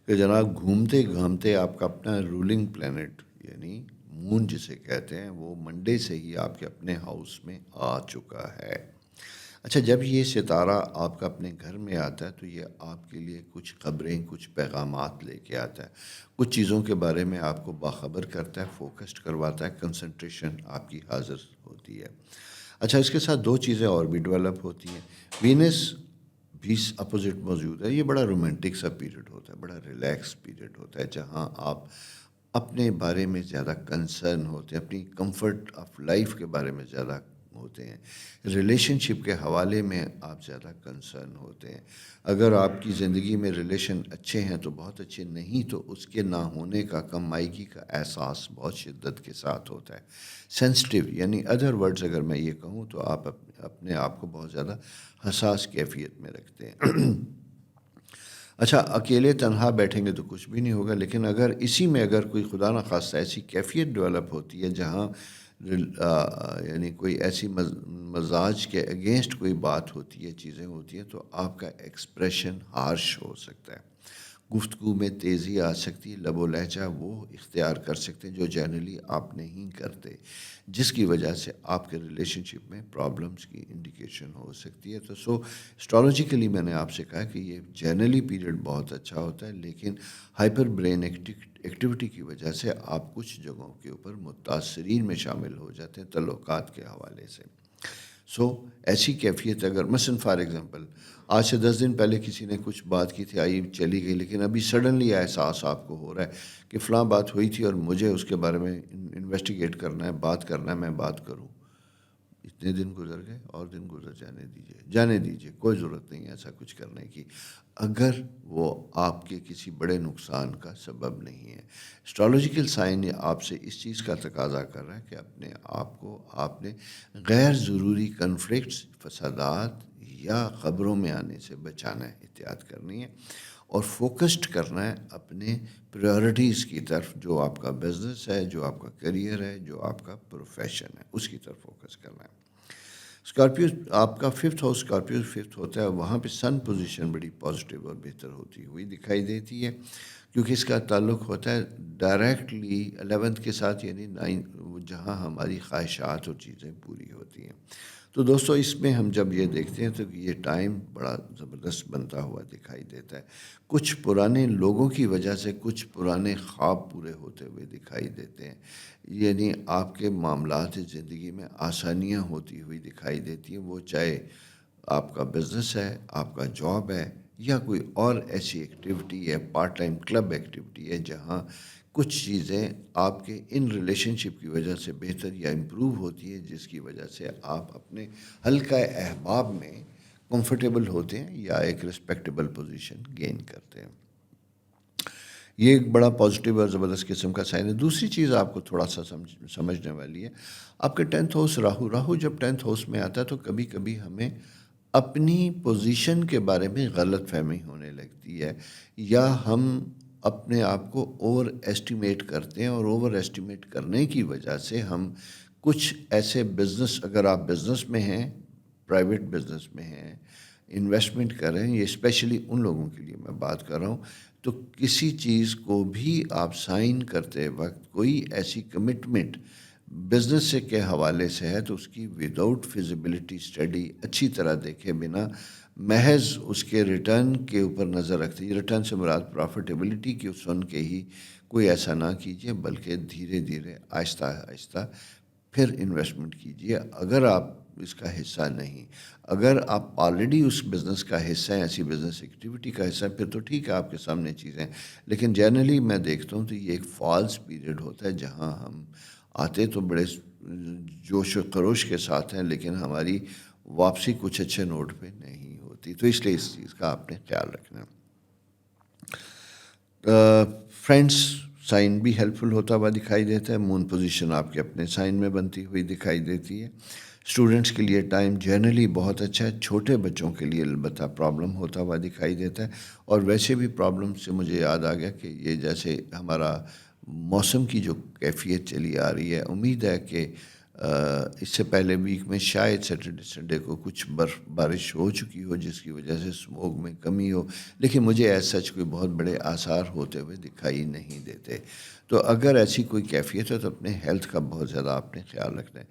کہ جناب گھومتے گھامتے آپ کا اپنا رولنگ پلینٹ یعنی مون جسے کہتے ہیں، وہ منڈے سے ہی آپ کے اپنے ہاؤس میں آ چکا ہے۔ اچھا، جب یہ ستارہ آپ کا اپنے گھر میں آتا ہے تو یہ آپ کے لیے کچھ خبریں، کچھ پیغامات لے کے آتا ہے، کچھ چیزوں کے بارے میں آپ کو باخبر کرتا ہے، فوکسڈ کرواتا ہے، کنسنٹریشن آپ کی حاضر ہوتی ہے۔ اچھا، اس کے ساتھ دو چیزیں اور بھی ڈیولپ ہوتی ہیں۔ وینس بھی اپوزٹ موجود ہے۔ یہ بڑا رومانٹک سا پیریڈ ہوتا ہے، بڑا ریلیکس پیریڈ ہوتا ہے، جہاں آپ اپنے بارے میں زیادہ کنسرن ہوتے ہیں، اپنی کمفرٹ آف لائف کے بارے میں زیادہ ہوتے ہیں. ریلیشن شپ کے حوالے میں آپ زیادہ کنسرن ہوتے ہیں. اگر آپ کی زندگی میں ریلیشن اچھے ہیں تو بہت اچھے، نہیں تو اس کے نہ ہونے کا، کم مائیگی کا احساس بہت شدت کے ساتھ ہوتا ہے. سینسٹیو یعنی ادر ورڈز اگر میں یہ کہوں تو آپ اپنے آپ کو بہت زیادہ حساس کیفیت میں رکھتے ہیں. اچھا، اکیلے تنہا بیٹھیں گے تو کچھ بھی نہیں ہوگا، لیکن اگر اسی میں اگر کوئی خدا نخواستہ ایسی کیفیت ڈیولپ ہوتی ہے جہاں یعنی کوئی ایسی مزاج کے اگینسٹ کوئی بات ہوتی ہے، چیزیں ہوتی ہیں، تو آپ کا ایکسپریشن ہارش ہو سکتا ہے. گفتگو میں تیزی آ سکتی ہے، لب و لہجہ وہ اختیار کر سکتے ہیں جو جنرلی آپ نہیں کرتے، جس کی وجہ سے آپ کے ریلیشن شپ میں پرابلمس کی انڈیکیشن ہو سکتی ہے. تو اسٹرالوجیکلی میں نے آپ سے کہا کہ یہ جنرلی پیریڈ بہت اچھا ہوتا ہے، لیکن ہائپر برین ایکٹیویٹی کی وجہ سے آپ کچھ جگہوں کے اوپر متاثرین میں شامل ہو جاتے ہیں تعلقات کے حوالے سے. ایسی کیفیت اگر مثلاً فار ایگزامپل آج سے 10 دن پہلے کسی نے کچھ بات کی تھی، آئی چلی گئی، لیکن ابھی سڈنلی احساس آپ کو ہو رہا ہے کہ فلاں بات ہوئی تھی اور مجھے اس کے بارے میں انویسٹیگیٹ کرنا ہے، بات کرنا ہے، میں بات کروں. اتنے دن گزر گئے اور دن گزر جانے دیجیے، کوئی ضرورت نہیں ایسا کچھ کرنے کی اگر وہ آپ کے کسی بڑے نقصان کا سبب نہیں ہے. اسٹرالوجیکل سائن آپ سے اس چیز کا تقاضا کر رہا ہے کہ اپنے آپ کو آپ نے غیر ضروری کنفلکٹس، فسادات یا خبروں میں آنے سے بچانا ہے، احتیاط کرنی ہے اور فوکسڈ کرنا ہے اپنے پریورٹیز کی طرف. جو آپ کا بزنس ہے، جو آپ کا کیریئر ہے، جو آپ کا پروفیشن ہے، اس کی طرف فوکس کرنا ہے. اسکارپیو آپ کا 5th ہاؤس اسکارپیو 5th ہوتا ہے، وہاں پہ سن پوزیشن بڑی پازیٹیو اور بہتر ہوتی ہوئی دکھائی دیتی ہے، کیونکہ اس کا تعلق ہوتا ہے ڈائریکٹلی 11th کے ساتھ، یعنی 9 جہاں ہماری خواہشات اور چیزیں پوری ہوتی ہیں. تو دوستو اس میں ہم جب یہ دیکھتے ہیں تو یہ ٹائم بڑا زبردست بنتا ہوا دکھائی دیتا ہے. کچھ پرانے لوگوں کی وجہ سے کچھ پرانے خواب پورے ہوتے ہوئے دکھائی دیتے ہیں، یعنی آپ کے معاملات زندگی میں آسانیاں ہوتی ہوئی دکھائی دیتی ہیں، وہ چاہے آپ کا بزنس ہے، آپ کا جاب ہے، یا کوئی اور ایسی ایکٹیویٹی ہے، پارٹ ٹائم کلب ایکٹیویٹی ہے، جہاں کچھ چیزیں آپ کے ان ریلیشن شپ کی وجہ سے بہتر یا امپروو ہوتی ہے، جس کی وجہ سے آپ اپنے حلقہ احباب میں کمفرٹیبل ہوتے ہیں یا ایک رسپیکٹیبل پوزیشن گین کرتے ہیں. یہ ایک بڑا پازیٹیو اور زبردست قسم کا سائن ہے. دوسری چیز آپ کو تھوڑا سا سمجھنے والی ہے، آپ کے 10th ہاؤس راہو جب 10th ہاؤس میں آتا ہے تو کبھی کبھی ہمیں اپنی پوزیشن کے بارے میں غلط فہمی ہونے لگتی ہے، یا ہم اپنے آپ کو اوور ایسٹیمیٹ کرتے ہیں، اور اوور ایسٹیمیٹ کرنے کی وجہ سے ہم کچھ ایسے بزنس، اگر آپ بزنس میں ہیں، پرائیویٹ بزنس میں ہیں، انویسٹمنٹ کر رہے ہیں، یہ اسپیشلی ان لوگوں کے لیے میں بات کر رہا ہوں، تو کسی چیز کو بھی آپ سائن کرتے وقت کوئی ایسی کمٹمنٹ بزنس سے کے حوالے سے ہے تو اس کی وداؤٹ فیزیبلٹی اسٹڈی اچھی طرح دیکھے بنا محض اس کے ریٹرن کے اوپر نظر رکھتے، ریٹرن سے مراد پروفیٹیبلٹی کی سن کے ہی کوئی ایسا نہ کیجیے، بلکہ دھیرے دھیرے آہستہ آہستہ پھر انویسٹمنٹ کیجیے. اگر آپ اس کا حصہ نہیں، اگر آپ آلریڈی اس بزنس کا حصہ ہیں، ایسی بزنس ایکٹیویٹی کا حصہ ہے، پھر تو ٹھیک ہے، آپ کے سامنے چیزیں. لیکن جنرلی میں دیکھتا ہوں تو یہ ایک فالس پیریڈ ہوتا ہے جہاں ہم آتے تو بڑے جوش و خروش کے ساتھ ہیں، لیکن ہماری واپسی کچھ اچھے نوٹ پہ نہیں ہوتی. تو اس لیے اس چیز کا آپ نے خیال رکھنا. فرینڈس سائن بھی ہیلپ فل ہوتا ہوا دکھائی دیتا ہے. مون پوزیشن آپ کے اپنے سائن میں بنتی ہوئی دکھائی دیتی ہے. اسٹوڈنٹس کے لیے ٹائم جنرلی بہت اچھا ہے. چھوٹے بچوں کے لیے البتہ پرابلم ہوتا ہوا دکھائی دیتا ہے. اور ویسے بھی پرابلم سے مجھے یاد آ گیا کہ یہ جیسے ہمارا موسم کی جو کیفیت چلی آ رہی ہے، امید ہے کہ اس سے پہلے ویک میں شاید سیٹرڈے سنڈے کو کچھ بارش ہو چکی ہو، جس کی وجہ سے اسموگ میں کمی ہو، لیکن مجھے ایز سچ کوئی بہت بڑے آثار ہوتے ہوئے دکھائی نہیں دیتے. تو اگر ایسی کوئی کیفیت ہے تو اپنے ہیلتھ کا بہت زیادہ آپ نے خیال رکھنا ہے،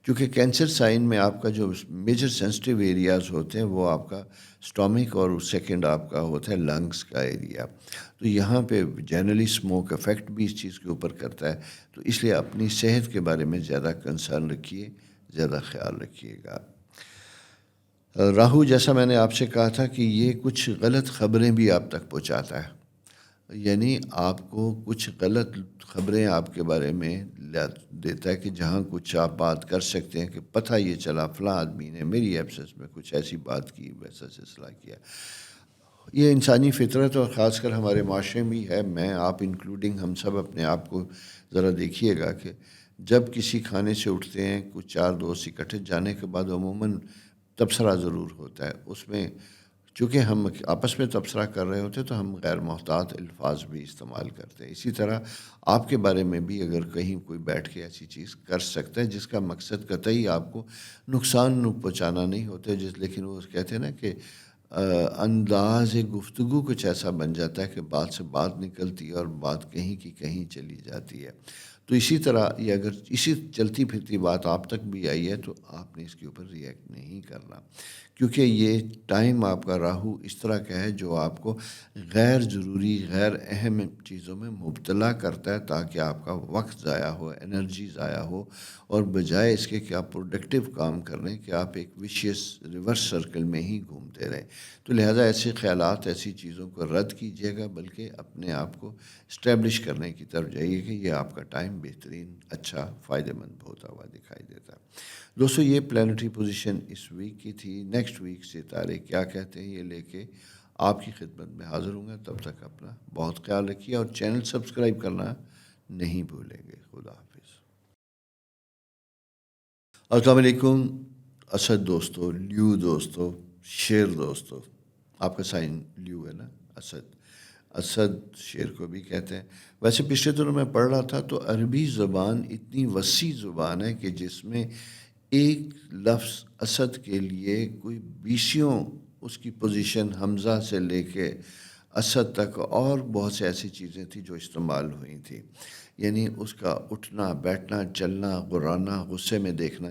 کیونکہ کینسر سائن میں آپ کا جو میجر سینسٹیو ایریاز ہوتے ہیں وہ آپ کا اسٹامک اور سیکنڈ آپ کا ہوتا ہے لنگس کا ایریا. تو یہاں پہ جنرلی اسموک افیکٹ بھی اس چیز کے اوپر کرتا ہے. تو اس لیے اپنی صحت کے بارے میں زیادہ کنسرن رکھیے، زیادہ خیال رکھیے گا. راہو جیسا میں نے آپ سے کہا تھا کہ یہ کچھ غلط خبریں بھی آپ تک پہنچاتا ہے. یعنی آپ کو کچھ غلط خبریں آپ کے بارے میں دیتا ہے کہ جہاں کچھ آپ بات کر سکتے ہیں کہ پتہ یہ چلا فلاں آدمی نے میری ایبسنس میں کچھ ایسی بات کی، ویسا سلسلہ کیا۔ یہ انسانی فطرت اور خاص کر ہمارے معاشرے میں ہے، میں آپ انکلوڈنگ ہم سب اپنے آپ کو ذرا دیکھیے گا کہ جب کسی کھانے سے اٹھتے ہیں کچھ چار دوست اکٹھے جانے کے بعد عموماً تبصرہ ضرور ہوتا ہے، اس میں چونکہ ہم آپس میں تبصرہ کر رہے ہوتے تو ہم غیر محتاط الفاظ بھی استعمال کرتے ہیں۔ اسی طرح آپ کے بارے میں بھی اگر کہیں کوئی بیٹھ کے ایسی چیز کر سکتا ہے جس کا مقصد قطعی آپ کو نقصان پہنچانا نہیں ہوتا، لیکن وہ کہتے ہیں نا کہ انداز گفتگو کچھ ایسا بن جاتا ہے کہ بات سے بات نکلتی ہے اور بات کہیں کی کہیں چلی جاتی ہے۔ تو اسی طرح یہ اگر اسی چلتی پھرتی بات آپ تک بھی آئی ہے تو آپ نے اس کے اوپر ریئیکٹ نہیں کرنا، کیونکہ یہ ٹائم آپ کا راہو اس طرح کا ہے جو آپ کو غیر ضروری غیر اہم چیزوں میں مبتلا کرتا ہے تاکہ آپ کا وقت ضائع ہو، انرجی ضائع ہو، اور بجائے اس کے کہ آپ پروڈکٹیو کام کر رہے ہیں کہ آپ ایک ویشیس ریورس سرکل میں ہی گھومتے رہیں۔ تو لہٰذا ایسے خیالات ایسی چیزوں کو رد کیجیے گا، بلکہ اپنے آپ کو اسٹیبلش کرنے کی طرف جائیے کہ یہ آپ کا ٹائم بہترین اچھا فائدہ مند ہوتا ہوا دکھائی دیتا ہے۔ دوستو یہ پلانٹری پوزیشن اس ویک کی تھی۔ نیکسٹ ویک ستارے کیا کہتے ہیں یہ لے کے آپ کی خدمت میں حاضر ہوں گا۔ تب تک اپنا بہت خیال رکھیے اور چینل سبسکرائب کرنا نہیں بھولیں گے۔ خدا حافظ۔ السلام علیکم اسد دوستو، لیو دوستو، شیر دوستو۔ آپ کا سائن لیو ہے نا، اسد شیر کو بھی کہتے ہیں۔ ویسے پچھلے دنوں میں پڑھ رہا تھا تو عربی زبان اتنی وسیع زبان ہے کہ جس میں ایک لفظ اسد کے لیے کوئی بیسیوں اس کی پوزیشن حمزہ سے لے کے اسد تک اور بہت سے ایسی چیزیں تھیں جو استعمال ہوئی تھیں، یعنی اس کا اٹھنا بیٹھنا چلنا غرانا غصے میں دیکھنا،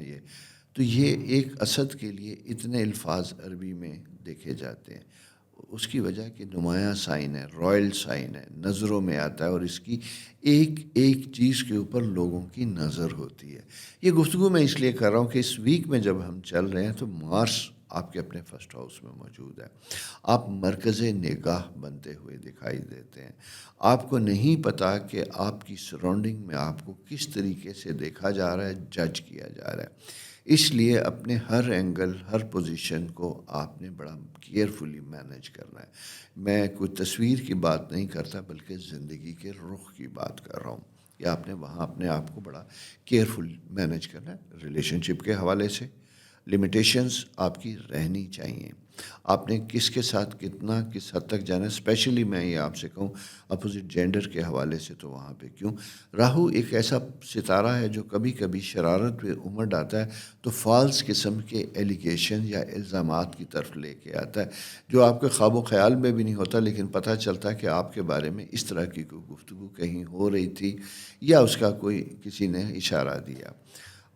یہ ایک اسد کے لیے اتنے الفاظ عربی میں دیکھے جاتے ہیں۔ اس کی وجہ کہ نمایاں سائن ہے، رائل سائن ہے، نظروں میں آتا ہے اور اس کی ایک ایک چیز کے اوپر لوگوں کی نظر ہوتی ہے۔ یہ گفتگو میں اس لیے کر رہا ہوں کہ اس ویک میں جب ہم چل رہے ہیں تو مارس آپ کے اپنے فرسٹ ہاؤس میں موجود ہے، آپ مرکز نگاہ بنتے ہوئے دکھائی دیتے ہیں۔ آپ کو نہیں پتہ کہ آپ کی سراؤنڈنگ میں آپ کو کس طریقے سے دیکھا جا رہا ہے، جج کیا جا رہا ہے۔ اس لیے اپنے ہر اینگل ہر پوزیشن کو آپ نے بڑا کیئرفلی مینیج کرنا ہے۔ میں کوئی تصویر کی بات نہیں کرتا بلکہ زندگی کے رخ کی بات کر رہا ہوں کہ آپ نے وہاں اپنے آپ کو بڑا کیئرفل مینیج کرنا ہے۔ ریلیشن شپ کے حوالے سے لمیٹیشنز آپ کی رہنی چاہیے۔ آپ نے کس کے ساتھ کتنا کس حد تک جانا ہے، اسپیشلی میں یہ آپ سے کہوں اپوزٹ جینڈر کے حوالے سے، تو وہاں پہ کیوں راہو ایک ایسا ستارہ ہے جو کبھی کبھی شرارت پہ امڑ آتا ہے تو فالس قسم کے ایلیگیشن یا الزامات کی طرف لے کے آتا ہے جو آپ کے خواب و خیال میں بھی نہیں ہوتا، لیکن پتہ چلتا ہے کہ آپ کے بارے میں اس طرح کی کوئی گفتگو کہیں ہو رہی تھی یا اس کا کوئی کسی نے اشارہ دیا۔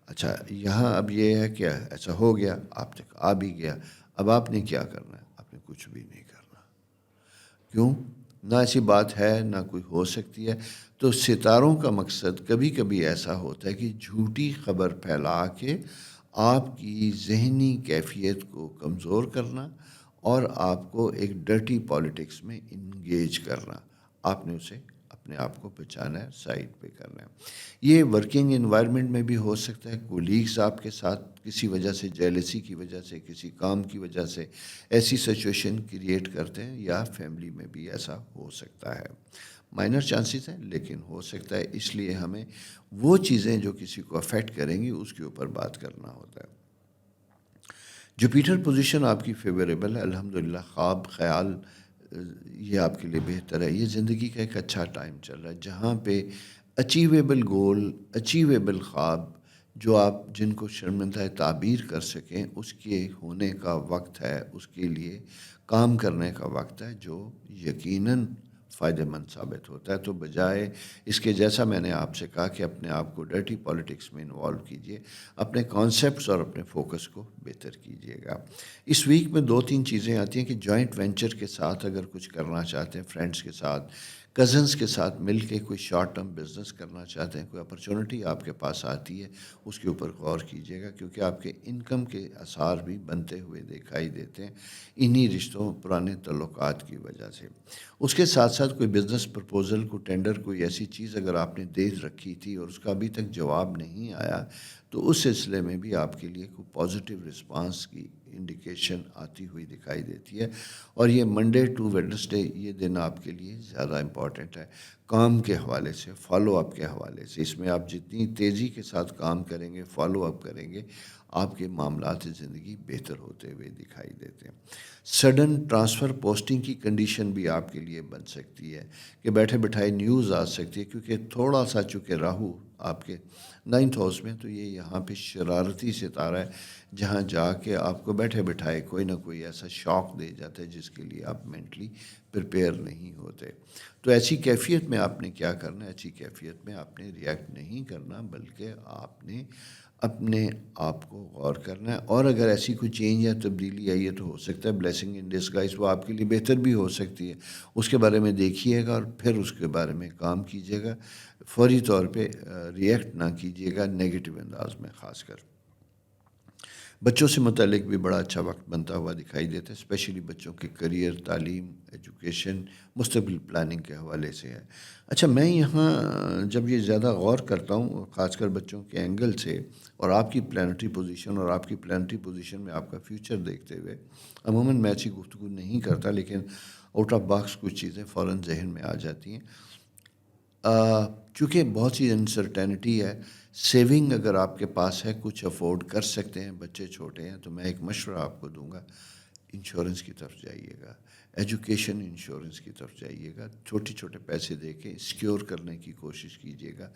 اچھا یہاں اب یہ ہے کہ ایسا ہو گیا، آپ تک آ بھی گیا، اب آپ نے کیا کرنا ہے؟ آپ نے کچھ بھی نہیں کرنا۔ کیوں؟ نہ ایسی بات ہے نہ کوئی ہو سکتی ہے۔ تو ستاروں کا مقصد کبھی کبھی ایسا ہوتا ہے کہ جھوٹی خبر پھیلا کے آپ کی ذہنی کیفیت کو کمزور کرنا اور آپ کو ایک ڈرٹی پالیٹکس میں انگیج کرنا۔ آپ نے اسے اپنے آپ کو بچانا ہے، سائڈ پہ کرنا ہے۔ یہ ورکنگ انوائرمنٹ میں بھی ہو سکتا ہے، کولیگز آپ کے ساتھ کسی وجہ سے جیلسی کی وجہ سے کسی کام کی وجہ سے ایسی سچویشن کریٹ کرتے ہیں، یا فیملی میں بھی ایسا ہو سکتا ہے۔ مائنر چانسز ہیں لیکن ہو سکتا ہے، اس لیے ہمیں وہ چیزیں جو کسی کو افیکٹ کریں گی اس کے اوپر بات کرنا ہوتا ہے۔ جوپیٹر پوزیشن آپ کی فیوریبل ہے، الحمدللہ، خواب خیال یہ آپ کے لیے بہتر ہے۔ یہ زندگی کا ایک اچھا ٹائم چل رہا ہے جہاں پہ اچیویبل گول، اچیویبل خواب جو آپ جن کو شرمندہ تعبیر کر سکیں اس کے ہونے کا وقت ہے، اس کے لیے کام کرنے کا وقت ہے جو یقیناً فائدہ مند ثابت ہوتا ہے۔ تو بجائے اس کے جیسا میں نے آپ سے کہا کہ اپنے آپ کو ڈرٹی پالیٹکس میں انوالو کیجئے، اپنے کانسیپٹس اور اپنے فوکس کو بہتر کیجئے گا۔ اس ویک میں 2-3 چیزیں آتی ہیں کہ جوائنٹ وینچر کے ساتھ اگر کچھ کرنا چاہتے ہیں، فرینڈس کے ساتھ کزنس کے ساتھ مل کے کوئی شارٹ ٹرم بزنس کرنا چاہتے ہیں، کوئی اپرچونٹی آپ کے پاس آتی ہے، اس کے اوپر غور کیجیے گا، کیونکہ آپ کے انکم کے آثار بھی بنتے ہوئے دکھائی دیتے ہیں انہی رشتوں، پرانے تعلقات کی وجہ سے۔ اس کے ساتھ ساتھ کوئی بزنس پرپوزل، کوئی ٹینڈر، کوئی ایسی چیز اگر آپ نے دے رکھی تھی اور اس کا ابھی تک جواب نہیں آیا، تو اس سلسلے میں بھی آپ کے لیے کوئی پازیٹیو رسپانس کی انڈیکیشن آتی ہوئی دکھائی دیتی ہے۔ اور یہ منڈے ٹو ویڈنسڈے یہ دن آپ کے لیے زیادہ امپورٹنٹ ہے کام کے حوالے سے، فالو اپ کے حوالے سے۔ اس میں آپ جتنی تیزی کے ساتھ کام کریں گے، فالو اپ کریں گے، آپ کے معاملات زندگی بہتر ہوتے ہوئے دکھائی دیتے ہیں۔ سڈن ٹرانسفر پوسٹنگ کی کنڈیشن بھی آپ کے لیے بن سکتی ہے کہ بیٹھے بٹھائے نیوز آ سکتی ہے، کیونکہ تھوڑا سا چونکہ راہو آپ کے 9th ہاؤس میں، تو یہ یہاں پہ شرارتی ستارہ ہے، جہاں جا کے آپ کو بیٹھے بٹھائے کوئی نہ کوئی ایسا شوق دے جاتا ہے جس کے لیے آپ مینٹلی پریپیئر نہیں ہوتے۔ تو ایسی کیفیت میں آپ نے کیا کرنا ہے؟ ایسی کیفیت میں آپ نے ریئیکٹ نہیں کرنا، بلکہ آپ نے اپنے آپ کو غور کرنا ہے، اور اگر ایسی کوئی چینج یا تبدیلی آئی ہے تو ہو سکتا ہے بلیسنگ ان ڈسگائز، وہ آپ کے لیے بہتر بھی ہو سکتی ہے، اس کے بارے میں دیکھیے گا اور پھر اس کے بارے میں کام کیجیے گا، فوری طور پہ ریئیکٹ نہ کیجیے گا نیگیٹو انداز میں۔ خاص کر بچوں سے متعلق بھی بڑا اچھا وقت بنتا ہوا دکھائی دیتا ہے، اسپیشلی بچوں کے کریئر، تعلیم، ایجوکیشن، مستقبل پلاننگ کے حوالے سے ہے۔ اچھا، میں یہاں جب یہ زیادہ غور کرتا ہوں خاص کر بچوں کے اینگل سے اور آپ کی پلانٹری پوزیشن اور آپ کی پلانٹری پوزیشن میں آپ کا فیوچر دیکھتے ہوئے، عموماً میں ایسی گفتگو نہیں کرتا، لیکن آؤٹ آف باکس کچھ چیزیں فوراً ذہن میں آ جاتی ہیں۔ چونکہ بہت سی انسرٹینٹی ہے، سیونگ اگر آپ کے پاس ہے، کچھ افورڈ کر سکتے ہیں، بچے چھوٹے ہیں، تو میں ایک مشورہ آپ کو دوں گا، انشورنس کی طرف جائیے گا، ایجوکیشن انشورنس کی طرف جائیے گا، چھوٹے چھوٹے پیسے دے کے سیکیور کرنے کی کوشش کیجیے گا،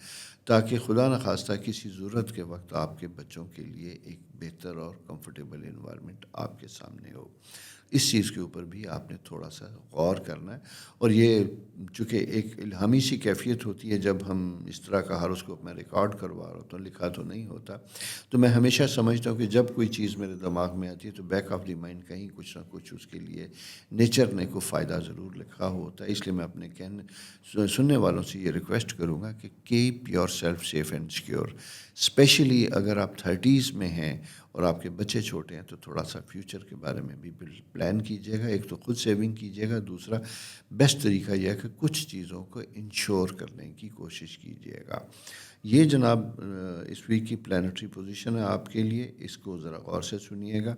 تاکہ خدا نخواستہ کسی ضرورت کے وقت آپ کے بچوں کے لیے ایک بہتر اور کمفرٹیبل انوائرمنٹ آپ کے سامنے ہو۔ اس چیز کے اوپر بھی آپ نے تھوڑا سا غور کرنا ہے، اور یہ چونکہ ایک الہامی سی کیفیت ہوتی ہے، جب ہم اس طرح کا ہاروسکوپ میں ریکارڈ کروا رہا ہوتا ہوں، لکھا تو نہیں ہوتا، تو میں ہمیشہ سمجھتا ہوں کہ جب کوئی چیز میرے دماغ میں آتی ہے تو بیک آف دی مائنڈ کہیں کچھ نہ کچھ اس کے لیے نیچر نے کو فائدہ ضرور لکھا ہوتا ہے۔ اس لیے میں اپنے سننے والوں سے یہ ریکویسٹ کروں گا کہ keep yourself safe and secure, specially اگر آپ 30s میں ہیں اور آپ کے بچے چھوٹے ہیں، تو تھوڑا سا فیوچر کے بارے میں بھی پلان کیجیے گا۔ ایک تو خود سیونگ کیجیے گا، دوسرا بیسٹ طریقہ یہ ہے کہ کچھ چیزوں کو انشور کرنے کی کوشش کیجیے گا۔ یہ جناب اس ویک کی پلانٹری پوزیشن ہے آپ کے لیے، اس کو ذرا غور سے سنیے گا۔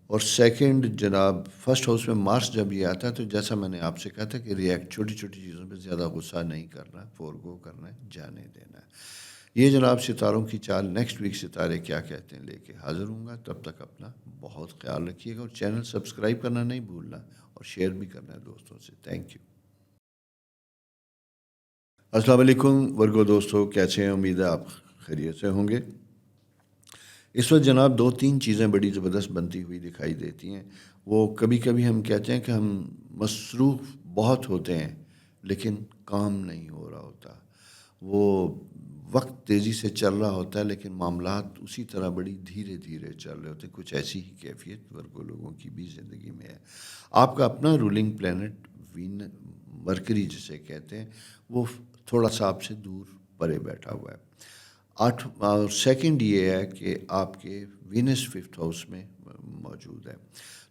اور سیکنڈ جناب، فرسٹ ہاؤس میں مارس جب یہ آتا ہے تو جیسا میں نے آپ سے کہا تھا کہ ریئیکٹ، چھوٹی چھوٹی چیزوں پہ زیادہ غصہ نہیں کرنا، فورگو کرنا ہے، جانے دینا ہے۔ یہ جناب ستاروں کی چال، نیکسٹ ویک ستارے کیا کہتے ہیں لے کے حاضر ہوں گا۔ تب تک اپنا بہت خیال رکھیے گا، اور چینل سبسکرائب کرنا نہیں بھولنا، اور شیئر بھی کرنا ہے دوستوں سے۔ Thank you. السلام علیکم ورگو دوستو، کیسے ہیں؟ امید ہے آپ خیریت سے ہوں گے۔ اس وقت جناب 2-3 چیزیں بڑی زبردست بنتی ہوئی دکھائی دیتی ہیں۔ وہ کبھی کبھی ہم کہتے ہیں کہ ہم مصروف بہت ہوتے ہیں لیکن کام نہیں ہو رہا ہوتا، وہ وقت تیزی سے چل رہا ہوتا ہے لیکن معاملات اسی طرح بڑی دھیرے دھیرے چل رہے ہوتے ہیں۔ کچھ ایسی ہی کیفیت ورگو لوگوں کی بھی زندگی میں ہے۔ آپ کا اپنا رولنگ پلینٹ مرکری جسے کہتے ہیں، وہ تھوڑا سا آپ سے دور پرے بیٹھا ہوا ہے۔ اور سیکنڈ یہ ہے کہ آپ کے وینس 5th ہاؤس میں موجود ہے،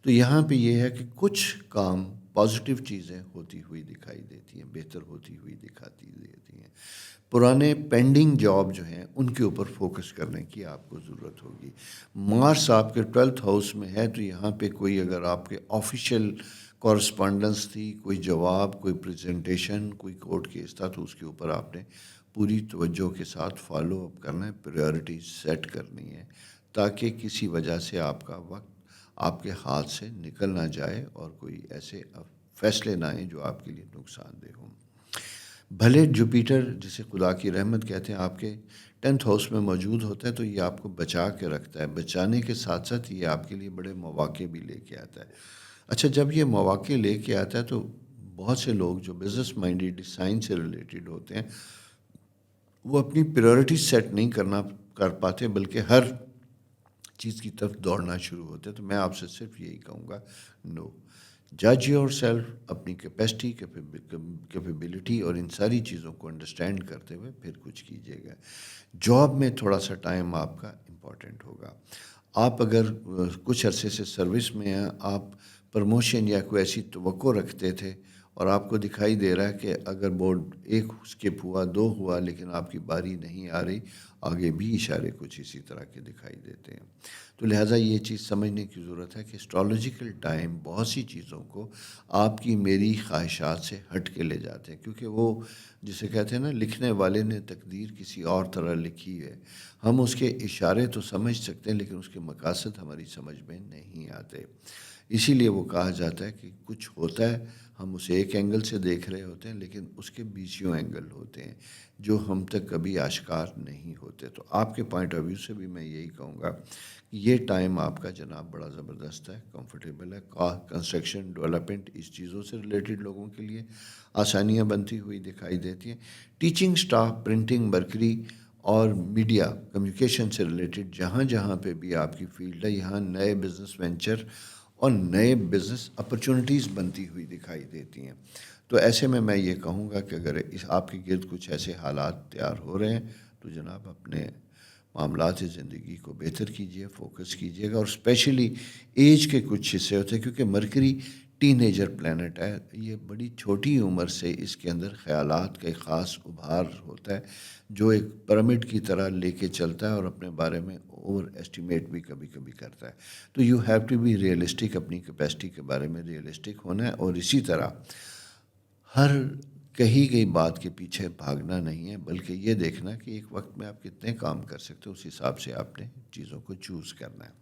تو یہاں پہ یہ ہے کہ کچھ کام پازیٹیو چیزیں ہوتی ہوئی دکھائی دیتی ہیں، بہتر ہوتی ہوئی دکھاتی دیتی ہیں۔ پرانے پینڈنگ جاب جو ہیں ان کے اوپر فوکس کرنے کی آپ کو ضرورت ہوگی۔ مارس آپ کے 12th ہاؤس میں ہے، تو یہاں پہ کوئی اگر آپ کے آفیشیل کورسپونڈنس تھی، کوئی جواب، کوئی پریزنٹیشن، کوئی کورٹ کیس تھا، تو اس کے اوپر آپ نے پوری توجہ کے ساتھ فالو اپ کرنا ہے، پریورٹی سیٹ کرنی ہے، تاکہ کسی وجہ سے آپ کا وقت آپ کے ہاتھ سے نکل نہ جائے اور کوئی ایسے فیصلے نہ آئیں جو آپ کے لیے نقصان دہ ہوں۔ بھلے جوپیٹر جسے خدا کی رحمت کہتے ہیں آپ کے 10th ہاؤس میں موجود ہوتا ہے، تو یہ آپ کو بچا کے رکھتا ہے، بچانے کے ساتھ ساتھ یہ آپ کے لیے بڑے مواقع بھی لے کے آتا ہے۔ اچھا، جب یہ مواقع لے کے آتا ہے تو بہت سے لوگ جو بزنس مائنڈیڈ، سائنس سے ریلیٹڈ ہوتے ہیں، وہ اپنی پریورٹی سیٹ نہیں کر پاتے، بلکہ ہر چیز کی طرف دوڑنا شروع ہوتے ہیں۔ تو میں آپ سے صرف یہی کہوں گا، نو، جج یور سیلف، اپنی کیپیسٹی، کیپیبلٹی اور ان ساری چیزوں کو انڈرسٹینڈ کرتے ہوئے پھر کچھ کیجیے گا. جاب میں تھوڑا سا ٹائم آپ کا امپورٹنٹ ہوگا. آپ اگر کچھ عرصے سے سروس میں ہیں، آپ پروموشن یا کوئی ایسی توقع رکھتے تھے اور آپ کو دکھائی دے رہا ہے کہ اگر بورڈ ایک اسکپ ہوا، دو ہوا، لیکن آپ کی باری نہیں آ رہی، آگے بھی اشارے کچھ اسی طرح کے دکھائی دیتے ہیں. تو لہٰذا یہ چیز سمجھنے کی ضرورت ہے کہ اسٹرالوجیکل ٹائم بہت سی چیزوں کو آپ کی میری خواہشات سے ہٹ کے لے جاتے ہیں، کیونکہ وہ جسے کہتے ہیں نا، لکھنے والے نے تقدیر کسی اور طرح لکھی ہے. ہم اس کے اشارے تو سمجھ سکتے ہیں لیکن اس کے مقاصد ہماری سمجھ میں نہیں آتے. اسی لیے وہ کہا جاتا ہے کہ کچھ ہوتا ہے، ہم اسے ایک اینگل سے دیکھ رہے ہوتے ہیں لیکن اس کے بیسیوں اینگل ہوتے ہیں جو ہم تک کبھی آشکار نہیں ہوتے. تو آپ کے پوائنٹ آف ویو سے بھی میں یہی کہوں گا کہ یہ ٹائم آپ کا جناب بڑا زبردست ہے، کمفرٹیبل ہے. کنسٹرکشن، ڈیولپمنٹ، اس چیزوں سے ریلیٹڈ لوگوں کے لیے آسانیاں بنتی ہوئی دکھائی دیتی ہیں. ٹیچنگ سٹاف، پرنٹنگ، مرکری اور میڈیا کمیونیکیشن سے ریلیٹڈ جہاں جہاں پہ بھی آپ کی فیلڈ ہے، یہاں نئے بزنس وینچر اور نئے بزنس اپرچونٹیز بنتی ہوئی دکھائی دیتی ہیں. تو ایسے میں یہ کہوں گا کہ اگر آپ کے گرد کچھ ایسے حالات تیار ہو رہے ہیں تو جناب اپنے معاملات زندگی کو بہتر کیجیے، فوکس کیجیے گا. اور اسپیشلی ایج کے کچھ حصے ہوتے ہیں، کیونکہ مرکری ٹین ایجر پلانٹ ہے. یہ بڑی چھوٹی عمر سے اس کے اندر خیالات کا ایک خاص ابھار ہوتا ہے جو ایک پیرامڈ کی طرح لے کے چلتا ہے اور اپنے بارے میں اوور ایسٹیمیٹ بھی کبھی کبھی کرتا ہے. تو you have to be realistic, اپنی کیپیسٹی کے بارے میں ریئلسٹک ہونا ہے. اور اسی طرح ہر کہی گئی بات کے پیچھے بھاگنا نہیں ہے، بلکہ یہ دیکھنا کہ ایک وقت میں آپ کتنے کام کر سکتے ہو، اس حساب سے آپ نے چیزوں کو چوز کرنا ہے.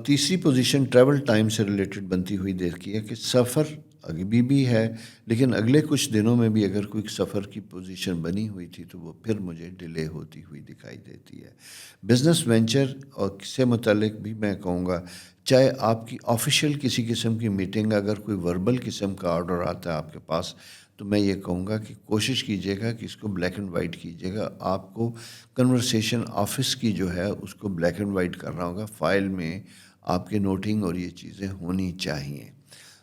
تیسری پوزیشن ٹریول ٹائم سے ریلیٹڈ بنتی ہوئی دیکھی ہے کہ سفر ابھی بھی ہے، لیکن اگلے کچھ دنوں میں بھی اگر کوئی سفر کی پوزیشن بنی ہوئی تھی تو وہ پھر مجھے ڈیلے ہوتی ہوئی دکھائی دیتی ہے. بزنس وینچر اور سے متعلق بھی میں کہوں گا، چاہے آپ کی آفیشیل کسی قسم کی میٹنگ، اگر کوئی وربل قسم کا آرڈر آتا ہے آپ کے پاس، تو میں یہ کہوں گا کہ کوشش کیجیے گا کہ اس کو بلیک اینڈ وائٹ کیجیے گا. آپ کو کنورسیشن آفس کی جو ہے اس کو بلیک اینڈ وائٹ کرنا ہوگا. فائل میں آپ کے نوٹنگ اور یہ چیزیں ہونی چاہیے.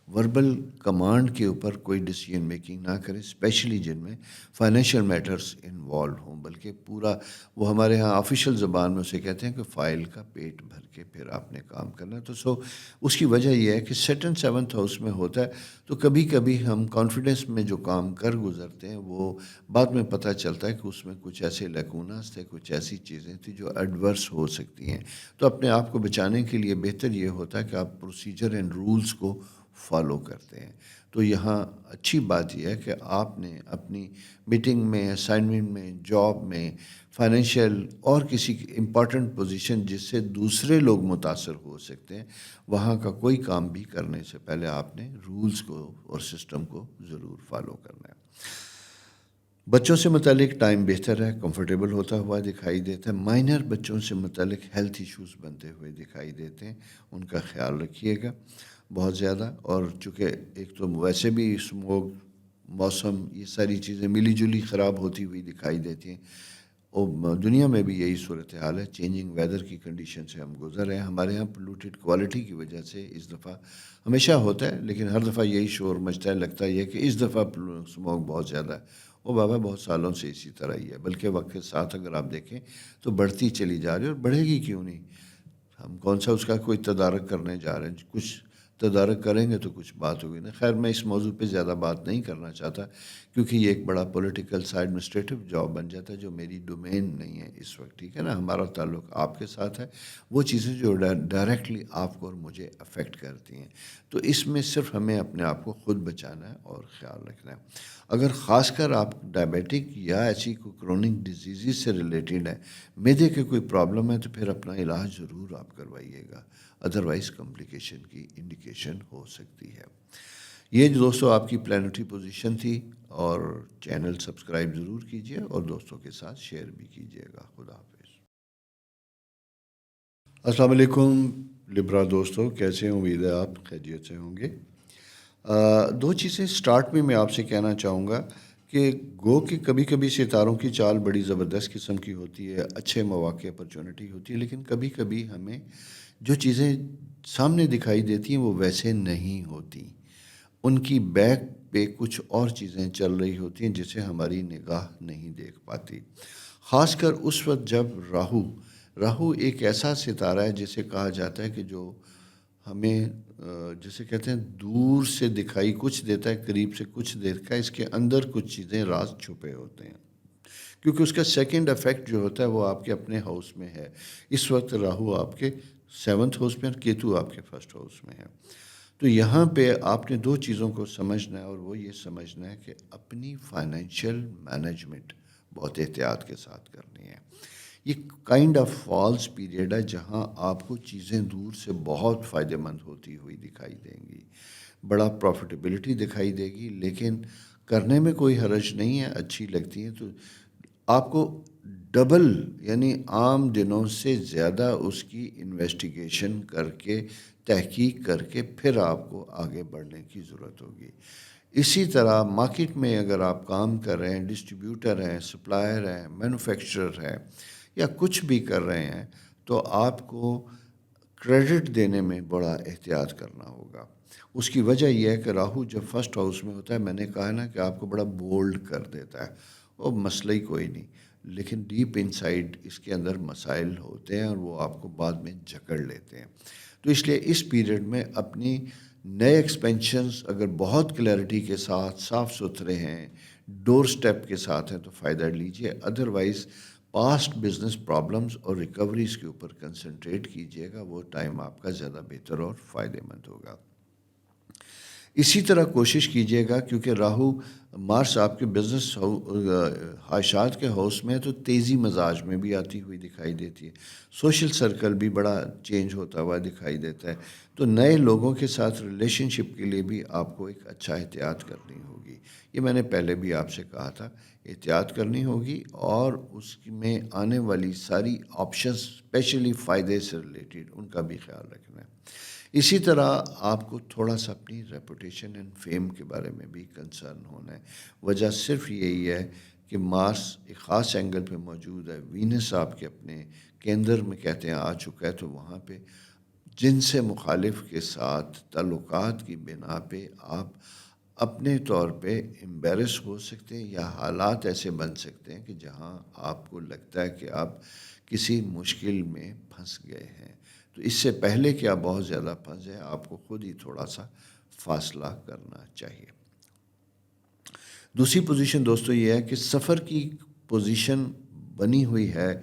وربل کمانڈ کے اوپر کوئی ڈیسیجن میکنگ نہ کریں، اسپیشلی جن میں فائنینشیل میٹرز انوالو ہوں، بلکہ پورا وہ ہمارے ہاں آفیشیل زبان میں اسے کہتے ہیں کہ فائل کا پیٹ بھر کے پھر آپ نے کام کرنا ہے. تو اس کی وجہ یہ ہے کہ سیٹرن سیونتھ ہاؤس میں ہوتا ہے، تو کبھی کبھی ہم کانفیڈنس میں جو کام کر گزرتے ہیں وہ بعد میں پتہ چلتا ہے کہ اس میں کچھ ایسے لیکوناز تھے، کچھ ایسی چیزیں تھیں جو ایڈورس ہو سکتی ہیں. تو اپنے آپ کو بچانے کے لیے بہتر یہ ہوتا ہے کہ آپ پروسیجر اینڈ رولز کو فالو کرتے ہیں. تو یہاں اچھی بات یہ ہے کہ آپ نے اپنی میٹنگ میں، اسائنمنٹ میں، جاب میں، فائنینشیل اور کسی امپورٹنٹ پوزیشن جس سے دوسرے لوگ متاثر ہو سکتے ہیں، وہاں کا کوئی کام بھی کرنے سے پہلے آپ نے رولز کو اور سسٹم کو ضرور فالو کرنا ہے. بچوں سے متعلق ٹائم بہتر ہے، کمفرٹیبل ہوتا ہوا دکھائی دیتا ہے. مائنر بچوں سے متعلق ہیلتھ ایشوز بنتے ہوئے دکھائی دیتے ہیں، ان کا خیال رکھیے گا بہت زیادہ. اور چونکہ ایک تو ویسے بھی اسموگ، موسم، یہ ساری چیزیں ملی جلی خراب ہوتی ہوئی دکھائی دیتی ہیں. اور دنیا میں بھی یہی صورتحال ہے، چینجنگ ویدر کی کنڈیشن سے ہم گزر رہے ہیں. ہمارے یہاں پولوٹیڈ کوالٹی کی وجہ سے اس دفعہ ہمیشہ ہوتا ہے لیکن ہر دفعہ یہی شور مچتا ہے، لگتا ہے یہ کہ اس دفعہ اسموگ بہت زیادہ ہے. وہ بابا بہت سالوں سے اسی طرح ہی ہے، بلکہ وقت کے ساتھ اگر آپ دیکھیں تو بڑھتی چلی جا رہی ہے. اور بڑھے گی کیوں نہیں؟ ہم کون سا اس کا کوئی تدارک کرنے جا رہے ہیں؟ کچھ تدارک کریں گے تو کچھ بات ہوگی نا. خیر، میں اس موضوع پہ زیادہ بات نہیں کرنا چاہتا کیونکہ یہ ایک بڑا پولیٹیکل سا ایڈمنسٹریٹو جاب بن جاتا ہے جو میری ڈومین نہیں ہے اس وقت. ٹھیک ہے نا، ہمارا تعلق آپ کے ساتھ ہے، وہ چیزیں جو ڈائریکٹلی آپ کو اور مجھے افیکٹ کرتی ہیں. تو اس میں صرف ہمیں اپنے آپ کو خود بچانا ہے اور خیال رکھنا ہے. اگر خاص کر آپ ڈائبیٹک یا ایسی کوئی کرونک ڈیزیز سے ریلیٹڈ ہے، معدے کے کوئی پرابلم ہے، تو پھر اپنا علاج ضرور آپ کروائیے گا، ادروائز کمپلیکیشن کی انڈیکیشن ہو سکتی ہے. یہ جو دوستوں آپ کی پلانٹری پوزیشن تھی، اور چینل سبسکرائب ضرور کیجیے اور دوستوں کے ساتھ شیئر بھی کیجیے گا. خدا حافظ. السلام علیکم لبرا دوستوں، کیسے ہیں؟ امید ہے آپ خیریت سے ہوں گے. دو چیزیں سٹارٹ میں آپ سے کہنا چاہوں گا کہ گو کہ کبھی کبھی ستاروں کی چال بڑی زبردست قسم کی ہوتی ہے، اچھے مواقع اپرچونٹی ہوتی ہے، لیکن کبھی کبھی ہمیں جو چیزیں سامنے دکھائی دیتی ہیں وہ ویسے نہیں ہوتی، ان کی بیک پہ کچھ اور چیزیں چل رہی ہوتی ہیں جسے ہماری نگاہ نہیں دیکھ پاتی. خاص کر اس وقت جب راہو ایک ایسا ستارہ ہے جسے کہا جاتا ہے کہ جو ہمیں جسے کہتے ہیں دور سے دکھائی کچھ دیتا ہے، قریب سے کچھ دیکھا ہے، اس کے اندر کچھ چیزیں راز چھپے ہوتے ہیں، کیونکہ اس کا سیکنڈ افیکٹ جو ہوتا ہے وہ آپ کے اپنے ہاؤس میں ہے. اس وقت راہو آپ کے 7th ہاؤس میں اور کیتو آپ کے 1st ہاؤس میں ہے. تو یہاں پہ آپ نے 2 چیزوں کو سمجھنا ہے، اور وہ یہ سمجھنا ہے کہ اپنی فائنینشیل مینجمنٹ بہت احتیاط کے ساتھ کرنی ہے. یہ کائنڈ آف فالس پیریڈ ہے جہاں آپ کو چیزیں دور سے بہت فائدہ مند ہوتی ہوئی دکھائی دیں گی، بڑا پروفٹیبلٹی دکھائی دے گی، لیکن کرنے میں کوئی حرج نہیں ہے، اچھی لگتی ہے. تو آپ کو ڈبل یعنی عام دنوں سے زیادہ اس کی انویسٹیگیشن کر کے، تحقیق کر کے پھر آپ کو آگے بڑھنے کی ضرورت ہوگی. اسی طرح مارکیٹ میں اگر آپ کام کر رہے ہیں، ڈسٹریبیوٹر ہیں، سپلائر ہیں، مینوفیکچرر ہیں، یا کچھ بھی کر رہے ہیں، تو آپ کو کریڈٹ دینے میں بڑا احتیاط کرنا ہوگا. اس کی وجہ یہ ہے کہ راہو جب 1st ہاؤس میں ہوتا ہے، میں نے کہا نا کہ آپ کو بڑا بولڈ کر دیتا ہے، وہ مسئلہ ہی کوئی نہیں، لیکن ڈیپ انسائڈ اس کے اندر مسائل ہوتے ہیں اور وہ آپ کو بعد میں جکڑ لیتے ہیں. تو اس لیے اس پیریڈ میں اپنی نئے ایکسپینشنز اگر بہت کلیئرٹی کے ساتھ صاف ستھرے ہیں، ڈور سٹیپ کے ساتھ ہیں، تو فائدہ لیجئے. ادروائز پاسٹ بزنس پرابلمز اور ریکوریز کے اوپر کنسنٹریٹ کیجئے گا، وہ ٹائم آپ کا زیادہ بہتر اور فائدہ مند ہوگا. اسی طرح کوشش کیجئے گا، کیونکہ راہو مارس آپ کے بزنس خواہشات کے ہاؤس میں ہے، تو تیزی مزاج میں بھی آتی ہوئی دکھائی دیتی ہے. سوشل سرکل بھی بڑا چینج ہوتا ہوا دکھائی دیتا ہے. تو نئے لوگوں کے ساتھ ریلیشن شپ کے لیے بھی آپ کو ایک اچھا احتیاط کرنی ہوگی. یہ میں نے پہلے بھی آپ سے کہا تھا، احتیاط کرنی ہوگی، اور اس میں آنے والی ساری آپشنز اسپیشلی فائدے سے ریلیٹڈ ان کا بھی خیال رکھنا ہے. اسی طرح آپ کو تھوڑا سا اپنی ریپوٹیشن اینڈ فیم کے بارے میں بھی کنسرن ہونا ہے. وجہ صرف یہی ہے کہ مارس ایک خاص اینگل پہ موجود ہے، وینس آپ کے اپنے کیندر میں کہتے ہیں آ چکا ہے، تو وہاں پہ جن سے مخالف کے ساتھ تعلقات کی بنا پہ آپ اپنے طور پہ امبیرس ہو سکتے ہیں، یا حالات ایسے بن سکتے ہیں کہ جہاں آپ کو لگتا ہے کہ آپ کسی مشکل میں پھنس گئے ہیں. تو اس سے پہلے کہ آپ بہت زیادہ پھنس جائیں، آپ کو خود ہی تھوڑا سا فاصلہ کرنا چاہیے. دوسری پوزیشن دوستو یہ ہے کہ سفر کی پوزیشن بنی ہوئی ہے،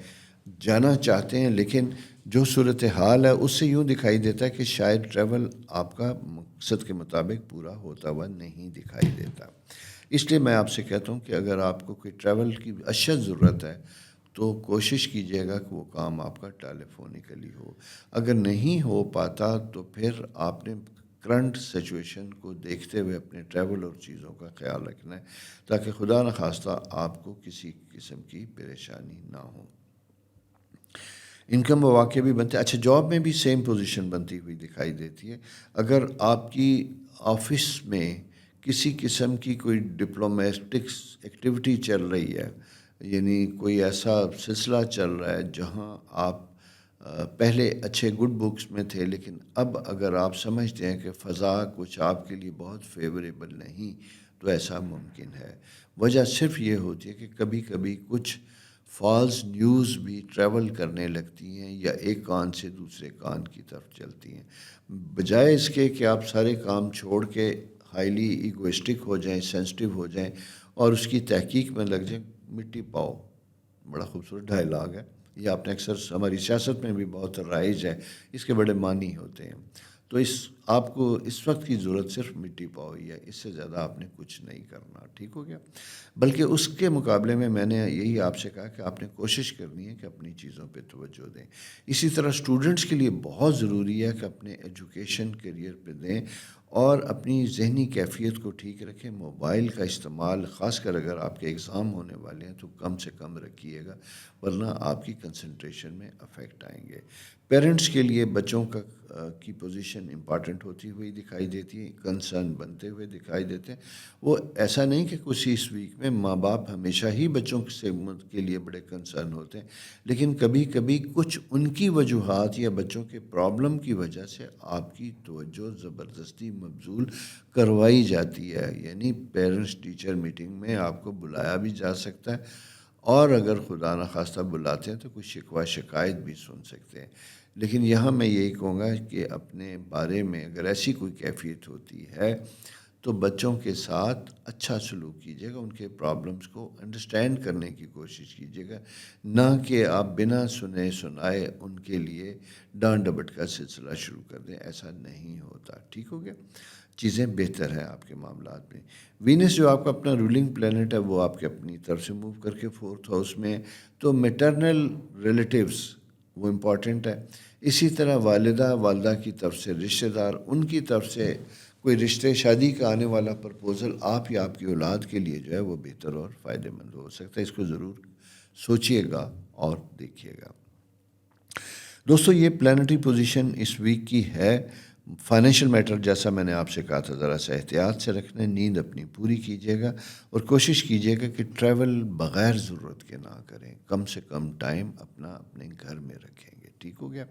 جانا چاہتے ہیں، لیکن جو صورتحال ہے اس سے یوں دکھائی دیتا ہے کہ شاید ٹریول آپ کا مقصد کے مطابق پورا ہوتا ہوا نہیں دکھائی دیتا. اس لیے میں آپ سے کہتا ہوں کہ اگر آپ کو کوئی ٹریول کی اشد ضرورت ہے تو کوشش کیجئے گا کہ وہ کام آپ کا ٹیلی فونیکلی ہو. اگر نہیں ہو پاتا تو پھر آپ نے کرنٹ سچویشن کو دیکھتے ہوئے اپنے ٹریول اور چیزوں کا خیال رکھنا ہے، تاکہ خدا نخواستہ آپ کو کسی قسم کی پریشانی نہ ہو. انکم مواقع بھی بنتے ہیں. اچھا، جاب میں بھی سیم پوزیشن بنتی ہوئی دکھائی دیتی ہے. اگر آپ کی آفس میں کسی قسم کی کوئی ڈپلومیٹکس ایکٹیویٹی چل رہی ہے، یعنی کوئی ایسا سلسلہ چل رہا ہے جہاں آپ پہلے اچھے گڈ بکس میں تھے، لیکن اب اگر آپ سمجھتے ہیں کہ فضا کچھ آپ کے لیے بہت فیوریبل نہیں، تو ایسا ممکن ہے. وجہ صرف یہ ہوتی ہے کہ کبھی کبھی کچھ فالس نیوز بھی ٹریول کرنے لگتی ہیں، یا ایک کان سے دوسرے کان کی طرف چلتی ہیں. بجائے اس کے کہ آپ سارے کام چھوڑ کے ہائیلی ایگوئسٹک ہو جائیں، سینسٹیو ہو جائیں اور اس کی تحقیق میں لگ جائیں، مٹی پاؤ. بڑا خوبصورت ڈائلاگ ہے یہ، آپ نے اکثر ہماری سیاست میں بھی بہت رائج ہے، اس کے بڑے معنی ہوتے ہیں. تو آپ کو اس وقت کی ضرورت صرف مٹی پاؤ ہی ہے، اس سے زیادہ آپ نے کچھ نہیں کرنا. ٹھیک ہو گیا؟ بلکہ اس کے مقابلے میں نے یہی آپ سے کہا کہ آپ نے کوشش کرنی ہے کہ اپنی چیزوں پہ توجہ دیں. اسی طرح اسٹوڈنٹس کے لیے بہت ضروری ہے کہ اپنے ایجوکیشن کیریئر پہ دیں، اور اپنی ذہنی کیفیت کو ٹھیک رکھیں. موبائل کا استعمال خاص کر اگر آپ کے ایگزام ہونے والے ہیں تو کم سے کم رکھیے گا، ورنہ آپ کی کنسنٹریشن میں افیکٹ آئیں گے. پیرنٹس کے لیے بچوں کی پوزیشن امپارٹنٹ ہوتی ہوئی دکھائی دیتی ہے، کنسرن بنتے ہوئے دکھائی دیتے ہیں. وہ ایسا نہیں کہ کچھ اس ویک میں ماں باپ ہمیشہ ہی بچوں کے لیے بڑے کنسرن ہوتے ہیں، لیکن کبھی کبھی کچھ ان کی وجوہات یا بچوں کے پرابلم کی وجہ سے آپ کی توجہ زبردستی مبذول کروائی جاتی ہے. یعنی پیرنٹس ٹیچر میٹنگ میں آپ کو بلایا بھی جا سکتا ہے، اور اگر خدا نخواستہ بلاتے ہیں تو کچھ شکوہ شکایت بھی سن سکتے ہیں. لیکن یہاں میں یہی کہوں گا کہ اپنے بارے میں اگر ایسی کوئی کیفیت ہوتی ہے تو بچوں کے ساتھ اچھا سلوک کیجیے گا، ان کے پرابلمس کو انڈرسٹینڈ کرنے کی کوشش کیجیے گا، نہ کہ آپ بنا سنے سنائے ان کے لیے ڈانٹ ڈپٹ کا سلسلہ شروع کر دیں. ایسا نہیں ہوتا. ٹھیک ہو گیا؟ چیزیں بہتر ہیں آپ کے معاملات میں. وینس جو آپ کا اپنا رولنگ پلینٹ ہے وہ آپ کے اپنی طرف سے موو کر کے 4th ہاؤس میں ہے، تو میٹرنل ریلیٹیوز وہ امپورٹنٹ ہے. اسی طرح والدہ کی طرف سے رشتہ دار، ان کی طرف سے کوئی رشتے شادی کا آنے والا پرپوزل آپ یا آپ کی اولاد کے لیے جو ہے وہ بہتر اور فائدہ مند ہو سکتا ہے. اس کو ضرور سوچئے گا اور دیکھیے گا. دوستو یہ پلانٹری پوزیشن اس ویک کی ہے. فائنینشیل میٹر جیسا میں نے آپ سے کہا تھا ذرا سا احتیاط سے رکھنا، نیند اپنی پوری کیجیے گا اور کوشش کیجیے گا کہ ٹریول بغیر ضرورت کے نہ کریں. کم سے کم ٹائم اپنے گھر میں رکھیں گے. ٹھیک ہو گیا؟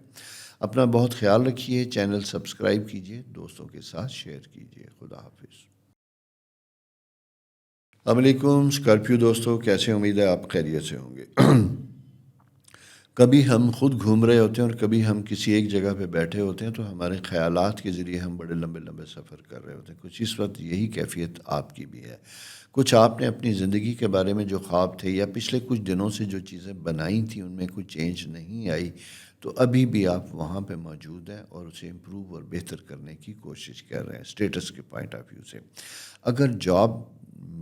اپنا بہت خیال رکھیے. چینل سبسکرائب کیجیے، دوستوں کے ساتھ شیئر کیجیے. خدا حافظ. السلام علیکم اسکارپیو دوستو، کیسے؟ امید ہے آپ خیریت سے ہوں گے. کبھی ہم خود گھوم رہے ہوتے ہیں اور کبھی ہم کسی ایک جگہ پہ بیٹھے ہوتے ہیں تو ہمارے خیالات کے ذریعے ہم بڑے لمبے لمبے سفر کر رہے ہوتے ہیں. کچھ اس وقت یہی کیفیت آپ کی بھی ہے. کچھ آپ نے اپنی زندگی کے بارے میں جو خواب تھے یا پچھلے کچھ دنوں سے جو چیزیں بنائی تھیں ان میں کچھ چینج نہیں آئی، تو ابھی بھی آپ وہاں پہ موجود ہیں اور اسے امپروو اور بہتر کرنے کی کوشش کر رہے ہیں اسٹیٹس کے پوائنٹ آف ویو سے. اگر جاب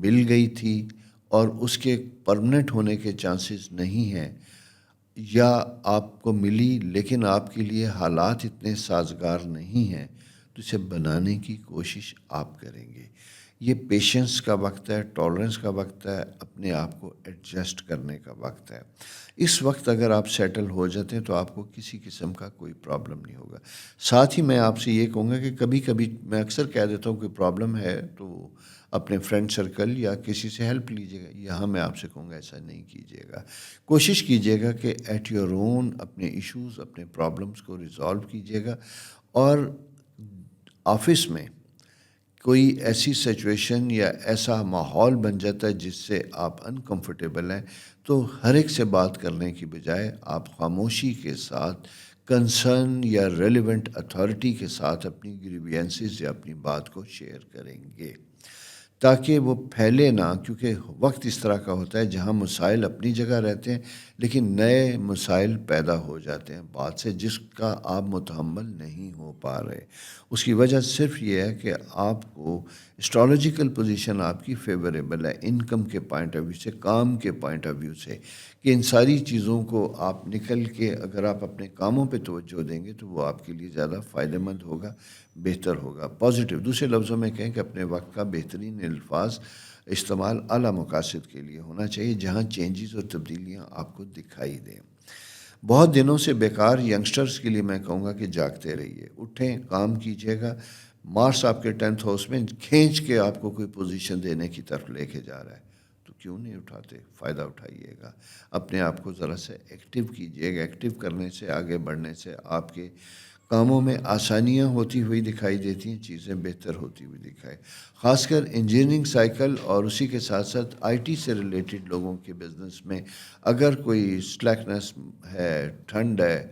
مل گئی تھی اور اس کے پرمنٹ ہونے کے چانسز نہیں ہیں، یا آپ کو ملی لیکن آپ کے لیے حالات اتنے سازگار نہیں ہیں، تو اسے بنانے کی کوشش آپ کریں گے. یہ پیشنس کا وقت ہے، ٹالرنس کا وقت ہے، اپنے آپ کو ایڈجسٹ کرنے کا وقت ہے. اس وقت اگر آپ سیٹل ہو جاتے ہیں تو آپ کو کسی قسم کا کوئی پرابلم نہیں ہوگا. ساتھ ہی میں آپ سے یہ کہوں گا کہ کبھی کبھی میں اکثر کہہ دیتا ہوں کہ پرابلم ہے تو اپنے فرینڈ سرکل یا کسی سے ہیلپ لیجیے گا. یہاں میں آپ سے کہوں گا ایسا نہیں کیجیے گا. کوشش کیجیے گا کہ ایٹ یور اون اپنے ایشوز، اپنے پرابلمس کو ریزالو کیجیے گا. اور آفس میں کوئی ایسی سچویشن یا ایسا ماحول بن جاتا ہے جس سے آپ انکمفرٹیبل ہیں، تو ہر ایک سے بات کرنے کی بجائے آپ خاموشی کے ساتھ کنسرن یا ریلیونٹ اتھارٹی کے ساتھ اپنی گریوینسز یا اپنی بات کو شیئر کریں گے، تاکہ وہ پھیلے نہ. کیونکہ وقت اس طرح کا ہوتا ہے جہاں مسائل اپنی جگہ رہتے ہیں لیکن نئے مسائل پیدا ہو جاتے ہیں بات سے جس کا آپ متحمل نہیں ہو پا رہے. اس کی وجہ صرف یہ ہے کہ آپ کو اسٹرالوجیکل پوزیشن آپ کی فیوریبل ہے، انکم کے پوائنٹ آف ویو سے، کام کے پوائنٹ آف ویو سے، کہ ان ساری چیزوں کو آپ نکل کے اگر آپ اپنے کاموں پہ توجہ دیں گے تو وہ آپ کے لیے زیادہ فائدہ مند ہوگا، بہتر ہوگا، پازیٹیو. دوسرے لفظوں میں کہیں کہ اپنے وقت کا بہترین الفاظ استعمال اعلیٰ مقاصد کے لیے ہونا چاہیے جہاں چینجز اور تبدیلیاں آپ کو دکھائی دیں. بہت دنوں سے بیکار ینگسٹرز کے لیے میں کہوں گا کہ جاگتے رہیے، اٹھیں، کام کیجیے گا. مارس آپ کے 10th ہاؤس میں کھینچ کے آپ کو کوئی پوزیشن دینے کی طرف لے کے جا رہا ہے، تو کیوں نہیں اٹھاتے؟ فائدہ اٹھائیے گا. اپنے آپ کو ذرا سے ایکٹیو کیجیے گا. ایکٹیو کرنے سے، آگے بڑھنے سے آپ کے کاموں میں آسانیاں ہوتی ہوئی دکھائی دیتی ہیں، چیزیں بہتر ہوتی ہوئی دکھائے. خاص کر انجینئرنگ سائیکل اور اسی کے ساتھ ساتھ آئی ٹی سے ریلیٹڈ لوگوں کے بزنس میں اگر کوئی سلیکنس ہے، ٹھنڈ ہے،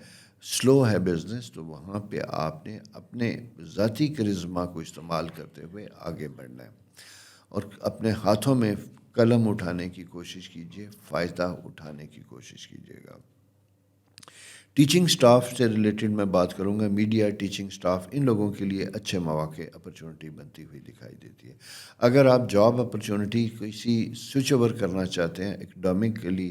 سلو ہے بزنس، تو وہاں پہ آپ نے اپنے ذاتی کرزما کو استعمال کرتے ہوئے آگے بڑھنا ہے اور اپنے ہاتھوں میں قلم اٹھانے کی کوشش کیجیے، فائدہ اٹھانے کی کوشش کیجیے گا. ٹیچنگ سٹاف سے ریلیٹڈ میں بات کروں گا. میڈیا ٹیچنگ سٹاف ان لوگوں کے لیے اچھے مواقع اپرچونٹی بنتی ہوئی دکھائی دیتی ہے. اگر آپ جاب اپرچونٹی کسی سوئچ اوور کرنا چاہتے ہیں, اکیڈمکلی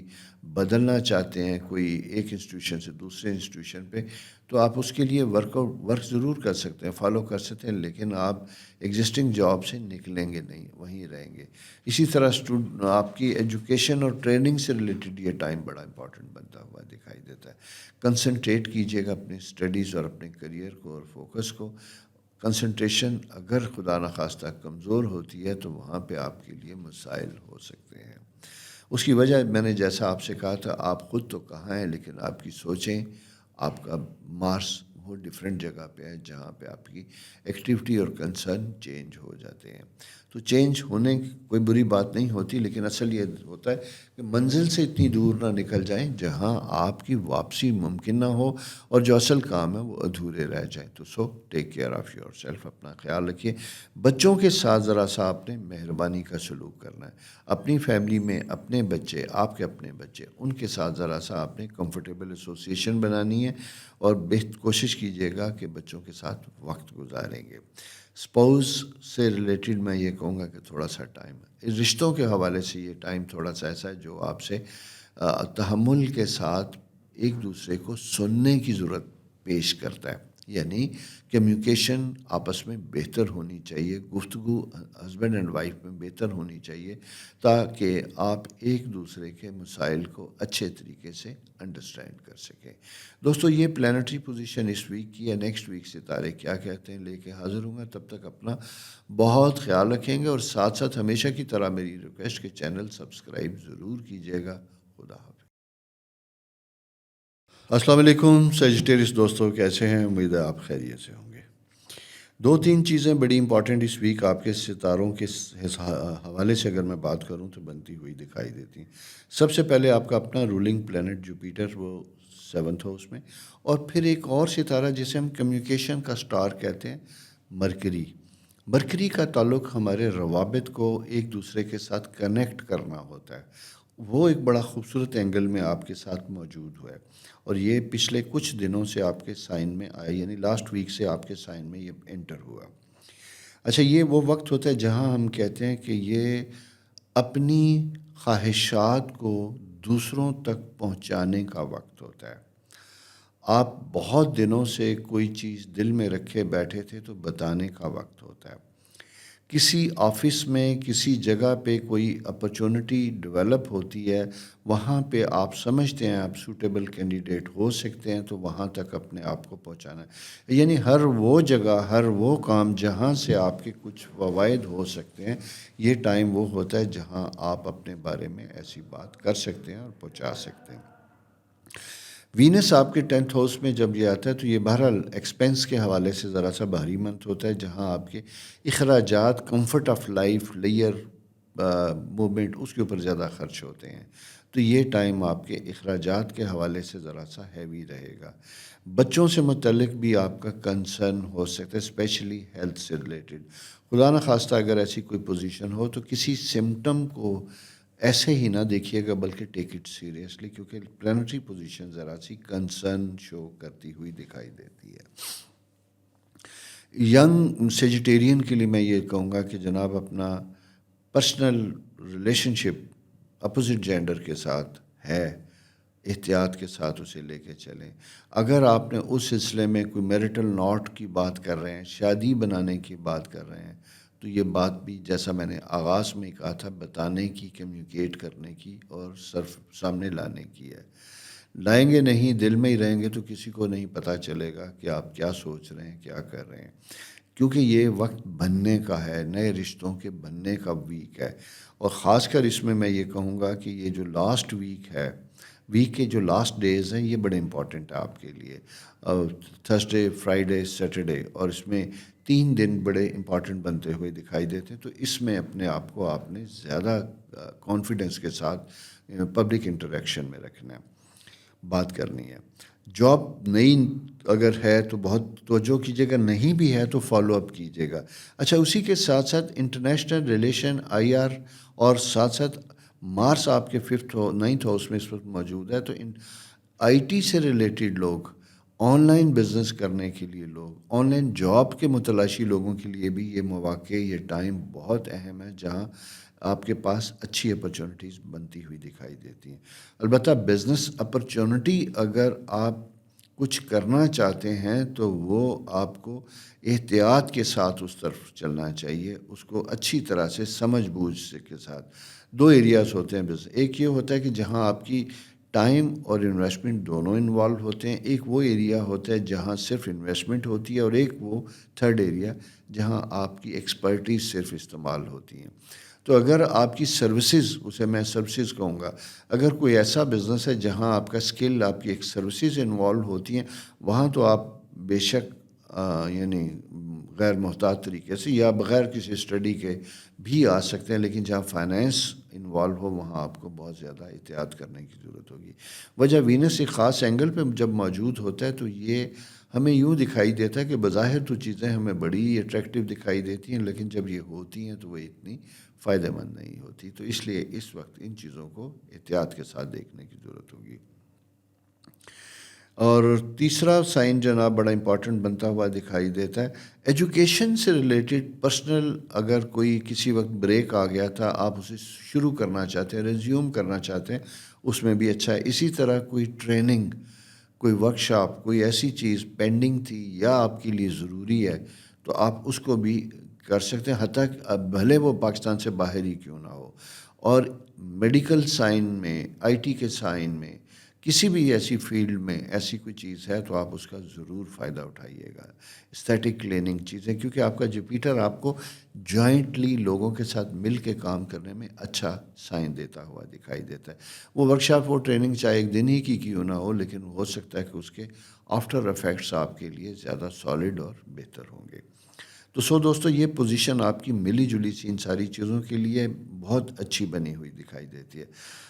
بدلنا چاہتے ہیں کوئی ایک انسٹیٹیوشن سے دوسرے انسٹیٹیوشن پہ, تو آپ اس کے لیے ورک ضرور کر سکتے ہیں, فالو کر سکتے ہیں, لیکن آپ ایگزسٹنگ جاب سے نکلیں گے نہیں, وہیں رہیں گے. اسی طرح آپ کی ایجوکیشن اور ٹریننگ سے ریلیٹڈ یہ ٹائم بڑا امپورٹنٹ بنتا ہوا دکھائی دیتا ہے. کنسنٹریٹ کیجیے گا اپنے اسٹڈیز اور اپنے کریئر کو اور فوکس کو. کنسنٹریشن اگر خدا نخواستہ کمزور ہوتی ہے تو وہاں پہ آپ کے لیے مسائل ہو سکتے ہیں. اس کی وجہ میں نے جیسا آپ سے کہا تھا, آپ خود تو کہاں ہیں لیکن آپ کی سوچیں, آپ کا مارس وہ ڈفرینٹ جگہ پہ ہے جہاں پہ آپ کی ایکٹیویٹی اور کنسرن چینج ہو جاتے ہیں. تو چینج ہونے کی کوئی بری بات نہیں ہوتی, لیکن اصل یہ ہوتا ہے کہ منزل سے اتنی دور نہ نکل جائیں جہاں آپ کی واپسی ممکن نہ ہو اور جو اصل کام ہے وہ ادھورے رہ جائیں. تو take care of your self, اپنا خیال رکھیے. بچوں کے ساتھ ذرا سا آپ نے مہربانی کا سلوک کرنا ہے. اپنی فیملی میں اپنے بچے, آپ کے اپنے بچے, ان کے ساتھ ذرا سا آپ نے کمفرٹیبل ایسوسیشن بنانی ہے اور کوشش کیجیے گا کہ بچوں کے ساتھ وقت گزاریں گے. اسپاؤز سے ریلیٹڈ میں یہ کہوں گا کہ تھوڑا سا ٹائم ہے, رشتوں کے حوالے سے یہ ٹائم تھوڑا سا ایسا ہے جو آپ سے تحمل کے ساتھ ایک دوسرے کو سننے کی ضرورت پیش کرتا ہے. یعنی کمیونیکیشن آپس میں بہتر ہونی چاہیے, گفتگو ہسبینڈ اینڈ وائف میں بہتر ہونی چاہیے تاکہ آپ ایک دوسرے کے مسائل کو اچھے طریقے سے انڈرسٹینڈ کر سکیں. دوستو, یہ پلانٹری پوزیشن اس ویک کی ہے. نیکسٹ ویک ستارے کیا کہتے ہیں لے کے حاضر ہوں گا. تب تک اپنا بہت خیال رکھیں گے, اور ساتھ ساتھ ہمیشہ کی طرح میری ریکویسٹ کہ چینل سبسکرائب ضرور کیجیے گا. خدا حافظ. السلام علیکم سیجیٹیریس دوستوں, کیسے ہیں؟ امید ہے آپ خیریت سے ہوں گے. 2-3 چیزیں بڑی امپورٹنٹ اس ویک آپ کے ستاروں کے حوالے سے اگر میں بات کروں تو بنتی ہوئی دکھائی دیتی ہیں. سب سے پہلے آپ کا اپنا رولنگ پلانٹ جوپیٹر, وہ 7th ہاؤس میں, اور پھر ایک اور ستارہ جسے ہم کمیونیکیشن کا سٹار کہتے ہیں, مرکری. مرکری کا تعلق ہمارے روابط کو ایک دوسرے کے ساتھ کنیکٹ کرنا ہوتا ہے. وہ ایک بڑا خوبصورت اینگل میں آپ کے ساتھ موجود ہوا ہے, اور یہ پچھلے کچھ دنوں سے آپ کے سائن میں آیا, یعنی لاسٹ ویک سے آپ کے سائن میں یہ انٹر ہوا. اچھا, یہ وہ وقت ہوتا ہے جہاں ہم کہتے ہیں کہ یہ اپنی خواہشات کو دوسروں تک پہنچانے کا وقت ہوتا ہے. آپ بہت دنوں سے کوئی چیز دل میں رکھے بیٹھے تھے تو بتانے کا وقت ہوتا ہے. کسی آفس میں کسی جگہ پہ کوئی اپرچونٹی ڈیولپ ہوتی ہے, وہاں پہ آپ سمجھتے ہیں آپ سوٹیبل کینڈیڈیٹ ہو سکتے ہیں, تو وہاں تک اپنے آپ کو پہنچانا ہے. یعنی ہر وہ جگہ, ہر وہ کام جہاں سے آپ کے کچھ فوائد ہو سکتے ہیں, یہ ٹائم وہ ہوتا ہے جہاں آپ اپنے بارے میں ایسی بات کر سکتے ہیں اور پہنچا سکتے ہیں. وینس آپ کے 10th ہاؤس میں جب یہ آتا ہے تو یہ بہرحال ایکسپینس کے حوالے سے ذرا سا بھاری منتھ ہوتا ہے, جہاں آپ کے اخراجات, کمفرٹ آف لائف, لیئر موومنٹ, اس کے اوپر زیادہ خرچ ہوتے ہیں. تو یہ ٹائم آپ کے اخراجات کے حوالے سے ذرا سا ہیوی رہے گا. بچوں سے متعلق بھی آپ کا کنسرن ہو سکتا ہے, اسپیشلی ہیلتھ سے ریلیٹڈ. خدا نخواستہ اگر ایسی کوئی پوزیشن ہو تو کسی سمٹم کو ایسے ہی نہ دیکھیے گا, بلکہ ٹیک اٹ سیریسلی, کیونکہ پلانٹری پوزیشن ذرا سی کنسرن شو کرتی ہوئی دکھائی دیتی ہے. ینگ سیجیٹیرین کے لیے میں یہ کہوں گا کہ جناب اپنا پرسنل ریلیشن شپ اپوزٹ جینڈر کے ساتھ ہے, احتیاط کے ساتھ اسے لے کے چلیں. اگر آپ نے اس سلسلے میں کوئی میرٹل ناٹ کی بات کر رہے ہیں, شادی بنانے کی بات کر رہے ہیں, تو یہ بات بھی جیسا میں نے آغاز میں کہا تھا, بتانے کی, کمیونیکیٹ کرنے کی اور سامنے لانے کی ہے. لائیں گے نہیں, دل میں ہی رہیں گے تو کسی کو نہیں پتہ چلے گا کہ آپ کیا سوچ رہے ہیں, کیا کر رہے ہیں. کیونکہ یہ وقت بننے کا ہے, نئے رشتوں کے بننے کا ویک ہے. اور خاص کر اس میں یہ کہوں گا کہ یہ جو لاسٹ ویک ہے, ویک کے جو لاسٹ ڈیز ہیں, یہ بڑے امپورٹنٹ ہے آپ کے لیے. تھرسڈے, فرائیڈے, سیٹرڈے, اور اس میں 3 دن بڑے امپورٹنٹ بنتے ہوئے دکھائی دیتے ہیں. تو اس میں اپنے آپ کو آپ نے زیادہ کانفیڈنس کے ساتھ پبلک انٹریکشن میں رکھنا ہے, بات کرنی ہے. جاب نئی اگر ہے تو بہت توجہ کیجیے گا, نہیں بھی ہے تو فالو اپ کیجیے گا. اچھا, اسی کے ساتھ ساتھ انٹرنیشنل ریلیشن, IR, اور ساتھ ساتھ مارس آپ کے 9th ہاؤس میں اس وقت موجود ہے. تو آئی ٹی سے ریلیٹڈ لوگ، آن لائن بزنس کرنے کے لیے لوگ، آن لائن جاب کے متلاشی لوگوں کے لیے بھی یہ مواقع، یہ ٹائم بہت اہم ہے جہاں آپ کے پاس اچھی اپرچونٹیز بنتی ہوئی دکھائی دیتی ہیں۔ البتہ بزنس اپرچونٹی اگر آپ کچھ کرنا چاہتے ہیں تو وہ آپ کو احتیاط کے ساتھ اس طرف چلنا چاہیے، اس کو اچھی طرح سے سمجھ بوجھ سے کے ساتھ۔ دو ایریاز ہوتے ہیں بزنس، ایک یہ ہوتا ہے کہ جہاں آپ کی ٹائم اور انویسٹمنٹ دونوں انوالو ہوتے ہیں، ایک وہ ایریا ہوتا ہے جہاں صرف انویسٹمنٹ ہوتی ہے، اور ایک وہ تھرڈ ایریا جہاں آپ کی ایکسپرٹیز صرف استعمال ہوتی ہیں۔ تو اگر آپ کی سروسز، اسے میں سروسز کہوں گا، اگر کوئی ایسا بزنس ہے جہاں آپ کا سکل، آپ کی ایک سروسز انوالو ہوتی ہیں، وہاں تو آپ بے شک یعنی غیر محتاط طریقے سے یا بغیر کسی اسٹڈی کے بھی آ سکتے ہیں، لیکن جہاں فائنینس انوالو ہو وہاں آپ کو بہت زیادہ احتیاط کرنے کی ضرورت ہوگی۔ وجہ وینس ایک خاص اینگل پہ جب موجود ہوتا ہے تو یہ ہمیں یوں دکھائی دیتا ہے کہ بظاہر تو چیزیں ہمیں بڑی اٹریکٹیو دکھائی دیتی ہیں، لیکن جب یہ ہوتی ہیں تو وہ اتنی فائدہ مند نہیں ہوتی، تو اس لیے اس وقت ان چیزوں کو احتیاط کے ساتھ دیکھنے کی ضرورت ہوگی۔ اور تیسرا سائن جناب بڑا امپورٹنٹ بنتا ہوا دکھائی دیتا ہے، ایجوکیشن سے ریلیٹڈ پرسنل، اگر کوئی کسی وقت بریک آ گیا تھا، آپ اسے شروع کرنا چاہتے ہیں، ریزیوم کرنا چاہتے ہیں، اس میں بھی اچھا ہے۔ اسی طرح کوئی ٹریننگ، کوئی ورکشاپ، کوئی ایسی چیز پینڈنگ تھی یا آپ کے لیے ضروری ہے تو آپ اس کو بھی کر سکتے ہیں، حتیٰ کہ بھلے وہ پاکستان سے باہر ہی کیوں نہ ہو۔ اور میڈیکل سائن میں، آئی ٹی کے سائن میں، کسی بھی ایسی فیلڈ میں ایسی کوئی چیز ہے تو آپ اس کا ضرور فائدہ اٹھائیے گا۔ اسٹیٹک کلیننگ چیزیں، کیونکہ آپ کا جوپیٹر آپ کو جوائنٹلی لوگوں کے ساتھ مل کے کام کرنے میں اچھا سائن دیتا ہوا دکھائی دیتا ہے۔ وہ ورکشاپ، وہ ٹریننگ چاہے ایک دن ہی کی کیوں نہ ہو، لیکن ہو سکتا ہے کہ اس کے آفٹر افیکٹس آپ کے لیے زیادہ سالڈ اور بہتر ہوں گے۔ تو دوستو، یہ پوزیشن آپ کی ملی جلی سی ان ساری چیزوں کے لیے بہت اچھی بنی ہوئی دکھائی دیتی ہے۔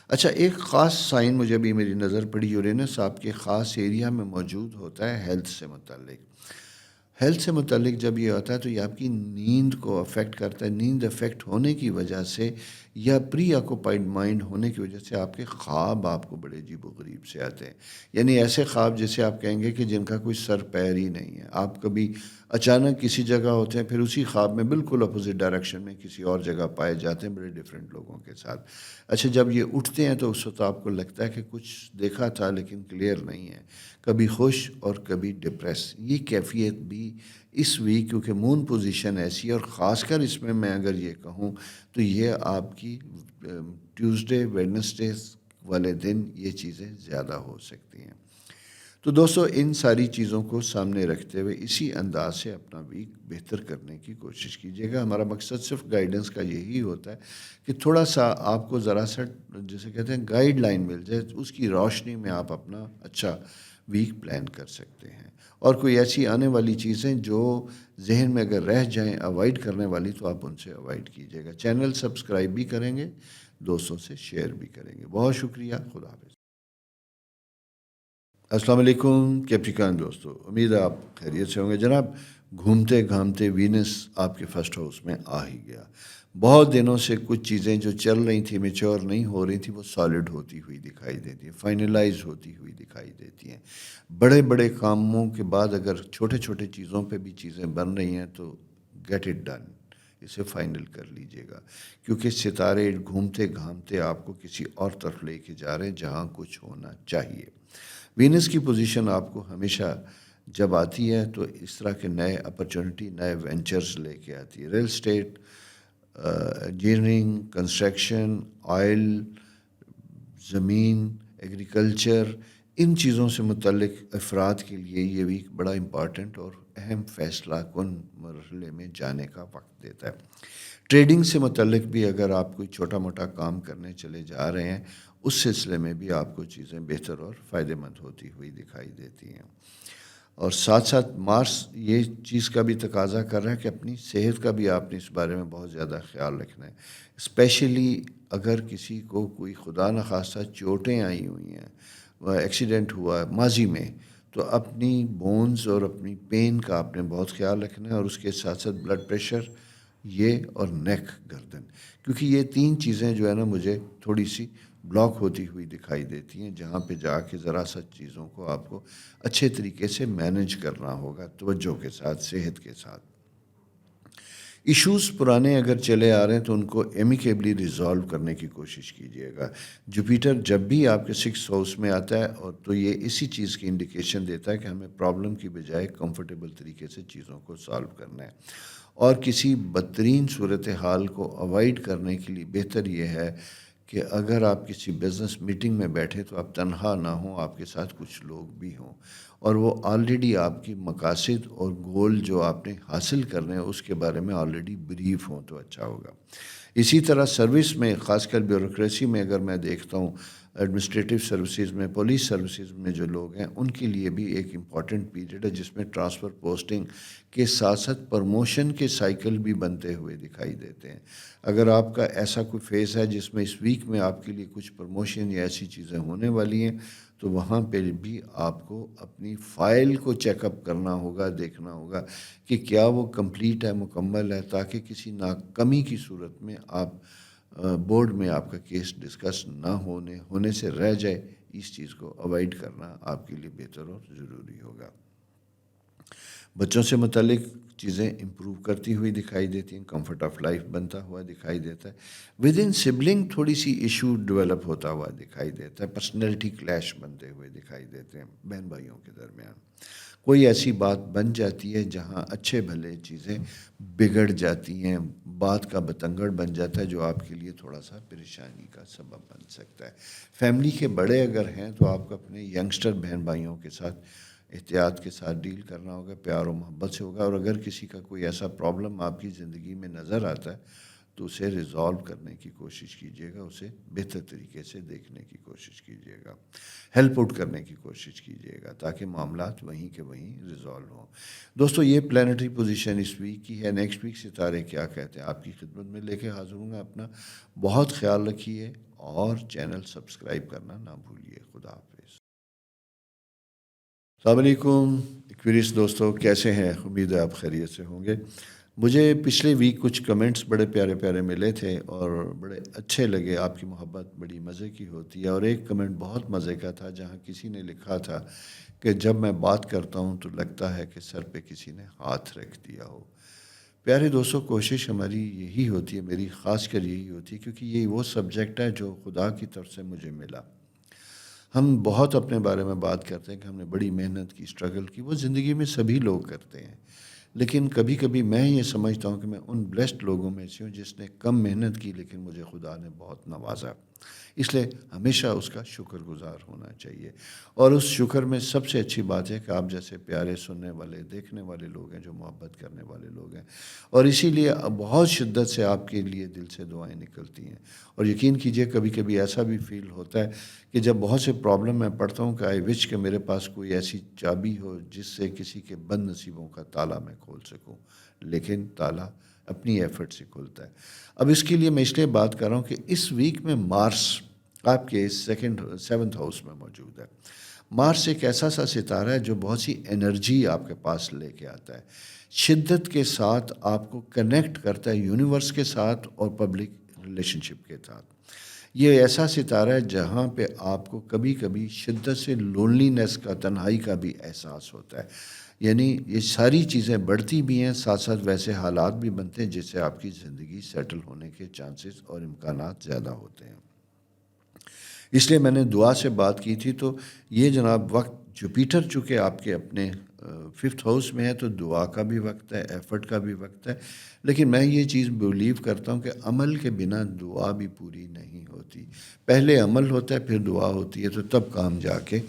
اچھا، ایک خاص سائن مجھے بھی میری نظر پڑی، یورینس آپ کے خاص ایریا میں موجود ہوتا ہے ہیلتھ سے متعلق۔ ہیلتھ سے متعلق جب یہ ہوتا ہے تو یہ آپ کی نیند کو افیکٹ کرتا ہے۔ نیند افیکٹ ہونے کی وجہ سے یا پری آکوپائڈ مائنڈ ہونے کی وجہ سے آپ کے خواب آپ کو بڑے عجیب و غریب سے آتے ہیں، یعنی ایسے خواب جیسے آپ کہیں گے کہ جن کا کوئی سر پیر ہی نہیں ہے۔ آپ کبھی اچانک کسی جگہ ہوتے ہیں، پھر اسی خواب میں بالکل اپوزٹ ڈائریکشن میں کسی اور جگہ پائے جاتے ہیں بڑے ڈیفرنٹ لوگوں کے ساتھ۔ اچھا، جب یہ اٹھتے ہیں تو اس وقت آپ کو لگتا ہے کہ کچھ دیکھا تھا لیکن کلیئر نہیں ہے، کبھی خوش اور کبھی ڈپریس۔ یہ کیفیت بھی اس ویک، کیونکہ مون پوزیشن ایسی ہے، اور خاص کر اس میں اگر یہ کہوں تو یہ آپ کی ٹیوزڈے ویڈنسڈے والے دن یہ چیزیں زیادہ ہو سکتی ہیں۔ تو دوستو، ان ساری چیزوں کو سامنے رکھتے ہوئے اسی انداز سے اپنا ویک بہتر کرنے کی کوشش کیجیے گا۔ ہمارا مقصد صرف گائیڈنس کا یہی ہوتا ہے کہ تھوڑا سا آپ کو ذرا سا جسے کہتے ہیں گائیڈ لائن مل جائے، اس کی روشنی میں آپ اپنا اچھا ویک پلان کر سکتے ہیں۔ اور کوئی ایسی آنے والی چیزیں جو ذہن میں اگر رہ جائیں اوائڈ کرنے والی، تو آپ ان سے اوائڈ کیجیے گا۔ چینل سبسکرائب بھی کریں گے، دوستوں سے شیئر بھی کریں گے۔ بہت شکریہ، خدا حافظ۔ السلام علیکم کیپریکان دوستو، امید ہے آپ خیریت سے ہوں گے۔ جناب، گھومتے گھامتے وینس آپ کے فرسٹ ہاؤس میں آ ہی گیا۔ بہت دنوں سے کچھ چیزیں جو چل رہی تھیں، میچور نہیں ہو رہی تھیں، وہ سالڈ ہوتی ہوئی دکھائی دیتی ہیں، فائنلائز ہوتی ہوئی دکھائی دیتی ہیں۔ بڑے بڑے کاموں کے بعد اگر چھوٹے چھوٹے چیزوں پہ بھی چیزیں بن رہی ہیں تو گیٹ اٹ ڈن، اسے فائنل کر لیجئے گا، کیونکہ ستارے گھومتے گھامتے آپ کو کسی اور طرف لے کے جا رہے ہیں جہاں کچھ ہونا چاہیے۔ وینس کی پوزیشن آپ کو ہمیشہ جب آتی ہے تو اس طرح کے نئے اپرچونٹی، نئے وینچرز لے کے آتی ہے۔ Real estate, engineering, construction, oil, زمین، ایگریکلچر، ان چیزوں سے متعلق افراد کے لیے یہ بھی بڑا امپارٹنٹ اور اہم فیصلہ کن مرحلے میں جانے کا وقت دیتا ہے۔ ٹریڈنگ سے متعلق بھی اگر آپ کوئی چھوٹا موٹا کام کرنے چلے جا رہے ہیں، اس سلسلے میں بھی آپ کو چیزیں بہتر اور فائدہ مند ہوتی ہوئی دکھائی دیتی ہیں۔ اور ساتھ ساتھ مارس یہ چیز کا بھی تقاضا کر رہا ہے کہ اپنی صحت کا بھی آپ نے اس بارے میں بہت زیادہ خیال رکھنا ہے، اسپیشلی اگر کسی کو کوئی خدا نخواستہ چوٹیں آئی ہوئی ہیں، ایکسیڈنٹ ہوا ہے ماضی میں، تو اپنی بونز اور اپنی پین کا آپ نے بہت خیال رکھنا ہے، اور اس کے ساتھ ساتھ بلڈ پریشر، یہ اور نیک، گردن، کیونکہ یہ تین چیزیں جو ہے نا مجھے تھوڑی سی بلاک ہوتی ہوئی دکھائی دیتی ہیں، جہاں پہ جا کے ذرا سا چیزوں کو آپ کو اچھے طریقے سے مینج کرنا ہوگا، توجہ کے ساتھ، صحت کے ساتھ۔ ایشوز پرانے اگر چلے آ رہے ہیں تو ان کو ایمیکیبلی ریزالو کرنے کی کوشش کیجیے گا۔ جوپیٹر جب بھی آپ کے 6 ہاؤس میں آتا ہے اور تو یہ اسی چیز کی انڈیکیشن دیتا ہے کہ ہمیں پرابلم کی بجائے کمفرٹیبل طریقے سے چیزوں کو سالو کرنا ہے، اور کسی بدترین صورتحال کو اوائڈ کرنے کے لیے بہتر یہ ہے کہ اگر آپ کسی بزنس میٹنگ میں بیٹھے تو آپ تنہا نہ ہوں، آپ کے ساتھ کچھ لوگ بھی ہوں، اور وہ آلریڈی آپ کی مقاصد اور گول جو آپ نے حاصل کرنے ہیں اس کے بارے میں آلریڈی بریف ہوں تو اچھا ہوگا۔ اسی طرح سروس میں، خاص کر بیوروکریسی میں اگر میں دیکھتا ہوں، ایڈمنسٹریٹو سروسز میں، پولیس سروسز میں جو لوگ ہیں ان کے لیے بھی ایک امپورٹنٹ پیریڈ ہے جس میں ٹرانسفر پوسٹنگ کے ساتھ ساتھ پروموشن کے سائیکل بھی بنتے ہوئے دکھائی دیتے ہیں۔ اگر آپ کا ایسا کوئی فیز ہے جس میں اس ویک میں آپ کے لیے کچھ پروموشن یا ایسی چیزیں ہونے والی ہیں تو وہاں پہ بھی آپ کو اپنی فائل کو چیک اپ کرنا ہوگا، دیکھنا ہوگا کہ کیا وہ کمپلیٹ ہے، مکمل ہے، تاکہ کسی ناکمی کی صورت میں آپ بورڈ میں آپ کا کیس ڈسکس نہ ہونے سے رہ جائے۔ اس چیز کو اوائڈ کرنا آپ کے لیے بہتر اور ضروری ہوگا۔ بچوں سے متعلق چیزیں امپروو کرتی ہوئی دکھائی دیتی ہیں، کمفرٹ آف لائف بنتا ہوا دکھائی دیتا ہے۔ ود ان سبلنگ تھوڑی سی ایشو ڈیولپ ہوتا ہوا دکھائی دیتا ہے، پرسنالٹی کلیش بنتے ہوئے دکھائی دیتے ہیں بہن بھائیوں کے درمیان۔ کوئی ایسی بات بن جاتی ہے جہاں اچھے بھلے چیزیں بگڑ جاتی ہیں، بات کا بتنگڑ بن جاتا ہے جو آپ کے لیے تھوڑا سا پریشانی کا سبب بن سکتا ہے۔ فیملی کے بڑے اگر ہیں تو آپ کو اپنے ینگسٹر بہن بھائیوں کے ساتھ احتیاط کے ساتھ ڈیل کرنا ہوگا، پیار و محبت سے ہوگا، اور اگر کسی کا کوئی ایسا پرابلم آپ کی زندگی میں نظر آتا ہے تو اسے ریزالو کرنے کی کوشش کیجیے گا، اسے بہتر طریقے سے دیکھنے کی کوشش کیجیے گا، ہیلپ آؤٹ کرنے کی کوشش کیجیے گا تاکہ معاملات وہیں کے وہیں ریزالو ہوں۔ دوستو یہ پلانٹری پوزیشن اس ویک کی ہے۔ نیکسٹ ویک ستارے کیا کہتے ہیں آپ کی خدمت میں لے کے حاضر ہوں گا۔ اپنا بہت خیال رکھیے اور چینل سبسکرائب کرنا نہ بھولیے۔ خدا حافظ۔ السلام علیکم ایکویریس دوستو، کیسے ہیں؟ امید ہے آپ خیریت سے ہوں گے۔ مجھے پچھلے ویک کچھ کمنٹس بڑے پیارے پیارے ملے تھے اور بڑے اچھے لگے۔ آپ کی محبت بڑی مزے کی ہوتی ہے، اور ایک کمنٹ بہت مزے کا تھا جہاں کسی نے لکھا تھا کہ جب میں بات کرتا ہوں تو لگتا ہے کہ سر پہ کسی نے ہاتھ رکھ دیا ہو۔ پیارے دوستو، کوشش ہماری یہی ہوتی ہے، میری خاص کر یہی ہوتی ہے، کیونکہ یہ وہ سبجیکٹ ہے جو خدا کی طرف سے مجھے ملا۔ ہم بہت اپنے بارے میں بات کرتے ہیں کہ ہم نے بڑی محنت کی، اسٹرگل کی، وہ زندگی میں سبھی لوگ کرتے ہیں، لیکن کبھی کبھی میں یہ سمجھتا ہوں کہ میں ان بلیسڈ لوگوں میں سے ہوں جس نے کم محنت کی لیکن مجھے خدا نے بہت نوازا۔ اس لیے ہمیشہ اس کا شکر گزار ہونا چاہیے، اور اس شکر میں سب سے اچھی بات ہے کہ آپ جیسے پیارے سننے والے، دیکھنے والے لوگ ہیں، جو محبت کرنے والے لوگ ہیں، اور اسی لیے بہت شدت سے آپ کے لیے دل سے دعائیں نکلتی ہیں۔ اور یقین کیجئے کبھی کبھی ایسا بھی فیل ہوتا ہے کہ جب بہت سے پرابلم میں پڑھتا ہوں کہ آئی وش کہ میرے پاس کوئی ایسی چابی ہو جس سے کسی کے بد نصیبوں کا تالا میں کھول سکوں، لیکن تالا اپنی ایفرٹ سے کھلتا ہے۔ اب اس کے لیے میں اس لیے بات کر رہا ہوں کہ اس ویک میں مارس آپ کے 7th ہاؤس میں موجود ہے۔ مارس ایک ایسا سا ستارہ ہے جو بہت سی انرجی آپ کے پاس لے کے آتا ہے، شدت کے ساتھ آپ کو کنیکٹ کرتا ہے یونیورس کے ساتھ اور پبلک ریلیشن شپ کے ساتھ۔ یہ ایسا ستارہ ہے جہاں پہ آپ کو کبھی کبھی شدت سے لونلینس کا، تنہائی کا بھی احساس ہوتا ہے، یعنی یہ ساری چیزیں بڑھتی بھی ہیں، ساتھ ساتھ ویسے حالات بھی بنتے ہیں جس سے آپ کی زندگی سیٹل ہونے کے چانسز اور امکانات زیادہ ہوتے ہیں۔ اس لیے میں نے دعا سے بات کی تھی، تو یہ جناب وقت جوپیٹر چونکہ آپ کے اپنے 5th ہاؤس میں ہے تو دعا کا بھی وقت ہے، ایفرٹ کا بھی وقت ہے، لیکن میں یہ چیز بلیو کرتا ہوں کہ عمل کے بنا دعا بھی پوری نہیں ہوتی۔ پہلے عمل ہوتا ہے، پھر دعا ہوتی ہے، تو تب کام جا کے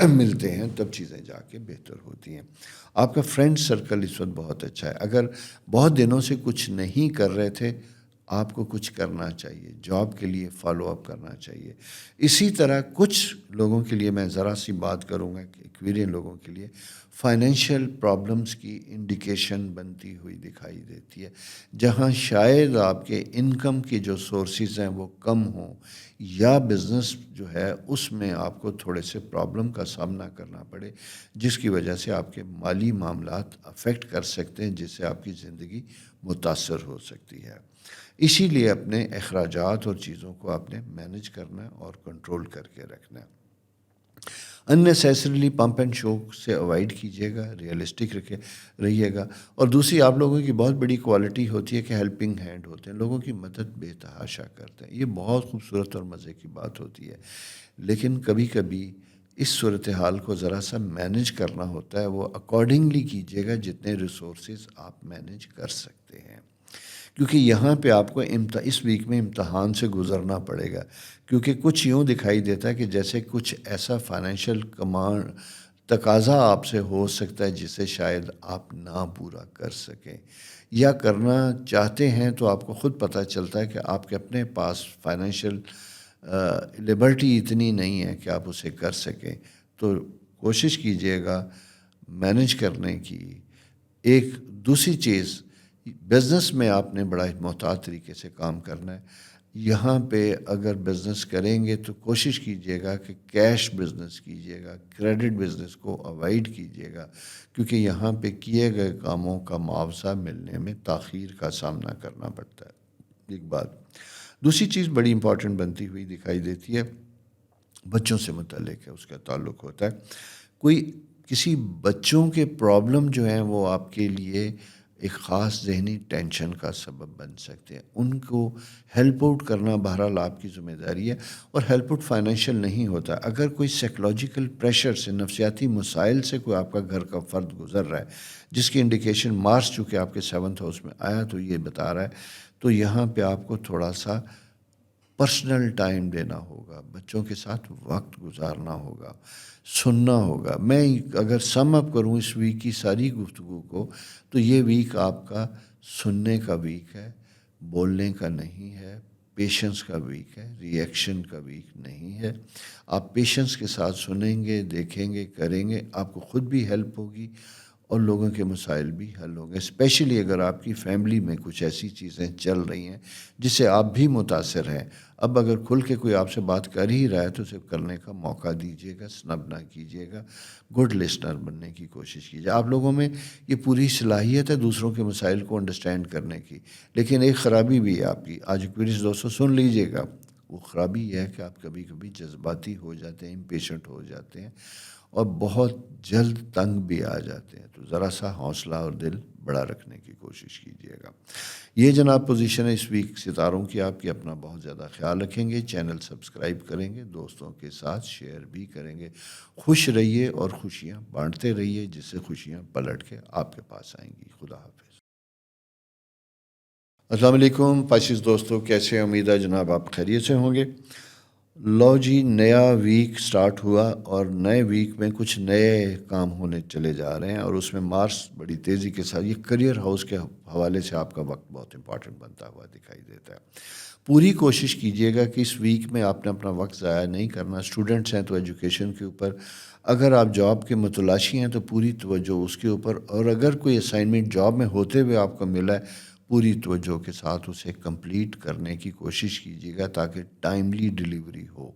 ملتے ہیں، تب چیزیں جا کے بہتر ہوتی ہیں۔ آپ کا فرینڈ سرکل اس وقت بہت اچھا ہے۔ اگر بہت دنوں سے کچھ نہیں کر رہے تھے، آپ کو کچھ کرنا چاہیے، جاب کے لیے فالو اپ کرنا چاہیے۔ اسی طرح کچھ لوگوں کے لیے میں ذرا سی بات کروں گا کہ ایکویرین لوگوں کے لیے فائنینشیل پرابلمز کی انڈیکیشن بنتی ہوئی دکھائی دیتی ہے، جہاں شاید آپ کے انکم کی جو سورسز ہیں وہ کم ہوں، یا بزنس جو ہے اس میں آپ کو تھوڑے سے پرابلم کا سامنا کرنا پڑے، جس کی وجہ سے آپ کے مالی معاملات افیکٹ کر سکتے ہیں، جس سے آپ کی زندگی متاثر ہو سکتی ہے. اسی لیے اپنے اخراجات اور چیزوں کو آپ نے مینیج کرنا ہے اور کنٹرول کر کے رکھنا ہے. اننیسیسریلی پمپ اینڈ شوق سے اوائڈ کیجیے گا، ریئلسٹک رہیے گا. اور دوسری آپ لوگوں کی بہت بڑی کوالٹی ہوتی ہے کہ ہیلپنگ ہینڈ ہوتے ہیں، لوگوں کی مدد بے تحاشا کرتے ہیں. یہ بہت خوبصورت اور مزے کی بات ہوتی ہے. لیکن کبھی کبھی اس صورتحال کو ذرا سا مینیج کرنا ہوتا ہے. وہ اکارڈنگلی کیجیے گا جتنے ریسورسز آپ مینیج کر سکتے ہیں، کیونکہ یہاں پہ آپ کو اس ویک میں امتحان سے گزرنا پڑے گا. کیونکہ کچھ یوں دکھائی دیتا ہے کہ جیسے کچھ ایسا فائنینشیل تقاضا آپ سے ہو سکتا ہے جسے شاید آپ نہ پورا کر سکیں، یا کرنا چاہتے ہیں تو آپ کو خود پتہ چلتا ہے کہ آپ کے اپنے پاس فائنینشیل لبرٹی اتنی نہیں ہے کہ آپ اسے کر سکیں. تو کوشش کیجیے گا مینیج کرنے کی. ایک دوسری چیز، بزنس میں آپ نے بڑا محتاط طریقے سے کام کرنا ہے. یہاں پہ اگر بزنس کریں گے تو کوشش کیجیے گا کہ کیش بزنس کیجیے گا، کریڈٹ بزنس کو اوائڈ کیجیے گا، کیونکہ یہاں پہ کیے گئے کاموں کا معاوضہ ملنے میں تاخیر کا سامنا کرنا پڑتا ہے. ایک بات. دوسری چیز بڑی امپورٹنٹ بنتی ہوئی دکھائی دیتی ہے، بچوں سے متعلق ہے، اس کا تعلق ہوتا ہے. کسی بچوں کے پرابلم جو ہیں وہ آپ کے لیے ایک خاص ذہنی ٹینشن کا سبب بن سکتے ہیں. ان کو ہیلپ آؤٹ کرنا بہرحال آپ کی ذمہ داری ہے، اور ہیلپ آؤٹ فائنینشیل نہیں ہوتا. اگر کوئی سائیکولوجیکل پریشر سے، نفسیاتی مسائل سے کوئی آپ کا گھر کا فرد گزر رہا ہے، جس کی انڈیکیشن مارس چونکہ آپ کے 7th ہاؤس میں آیا تو یہ بتا رہا ہے، تو یہاں پہ آپ کو تھوڑا سا پرسنل ٹائم دینا ہوگا، بچوں کے ساتھ وقت گزارنا ہوگا، سننا ہوگا. میں اگر سم اپ کروں اس ویک کی ساری گفتگو کو، تو یہ ویک آپ کا سننے کا ویک ہے، بولنے کا نہیں ہے. پیشنس کا ویک ہے، ری ایکشن کا ویک نہیں ہے. آپ پیشنس کے ساتھ سنیں گے، دیکھیں گے، کریں گے، آپ کو خود بھی ہیلپ ہوگی اور لوگوں کے مسائل بھی حل ہوں گے. اسپیشلی اگر آپ کی فیملی میں کچھ ایسی چیزیں چل رہی ہیں جس سے آپ بھی متاثر ہیں. اب اگر کھل کے کوئی آپ سے بات کر ہی رہا ہے تو اسے کرنے کا موقع دیجیے گا، سنب نہ کیجیے گا. گڈ لسنر بننے کی کوشش کیجیے. آپ لوگوں میں یہ پوری صلاحیت ہے دوسروں کے مسائل کو انڈرسٹینڈ کرنے کی، لیکن ایک خرابی بھی ہے آپ کی. آج کوئرز دوستوں سن لیجیے گا. وہ خرابی یہ ہے کہ آپ کبھی کبھی جذباتی ہو جاتے ہیں، امپیشنٹ ہو جاتے ہیں، اور بہت جلد تنگ بھی آ جاتے ہیں. تو ذرا سا حوصلہ اور دل بڑا رکھنے کی کوشش کیجیے گا. یہ جناب پوزیشن ہے اس ویک ستاروں کی. آپ کی اپنا بہت زیادہ خیال رکھیں گے، چینل سبسکرائب کریں گے، دوستوں کے ساتھ شیئر بھی کریں گے. خوش رہیے اور خوشیاں بانٹتے رہیے، جس سے خوشیاں پلٹ کے آپ کے پاس آئیں گی. خدا حافظ. السلام علیکم پاشیز دوستوں، کیسے امید ہے جناب آپ خیریت سے ہوں گے. لو جی، نیا ویک سٹارٹ ہوا اور نئے ویک میں کچھ نئے کام ہونے چلے جا رہے ہیں، اور اس میں مارس بڑی تیزی کے ساتھ، یہ کریئر ہاؤس کے حوالے سے آپ کا وقت بہت امپورٹنٹ بنتا ہوا دکھائی دیتا ہے. پوری کوشش کیجیے گا کہ اس ویک میں آپ نے اپنا وقت ضائع نہیں کرنا. اسٹوڈنٹس ہیں تو ایجوکیشن کے اوپر، اگر آپ جاب کے متلاشی ہیں تو پوری توجہ اس کے اوپر، اور اگر کوئی اسائنمنٹ جاب میں ہوتے ہوئے آپ کو ملا ہے، پوری توجہ کے ساتھ اسے کمپلیٹ کرنے کی کوشش کیجیے گا تاکہ ٹائملی ڈیلیوری ہو.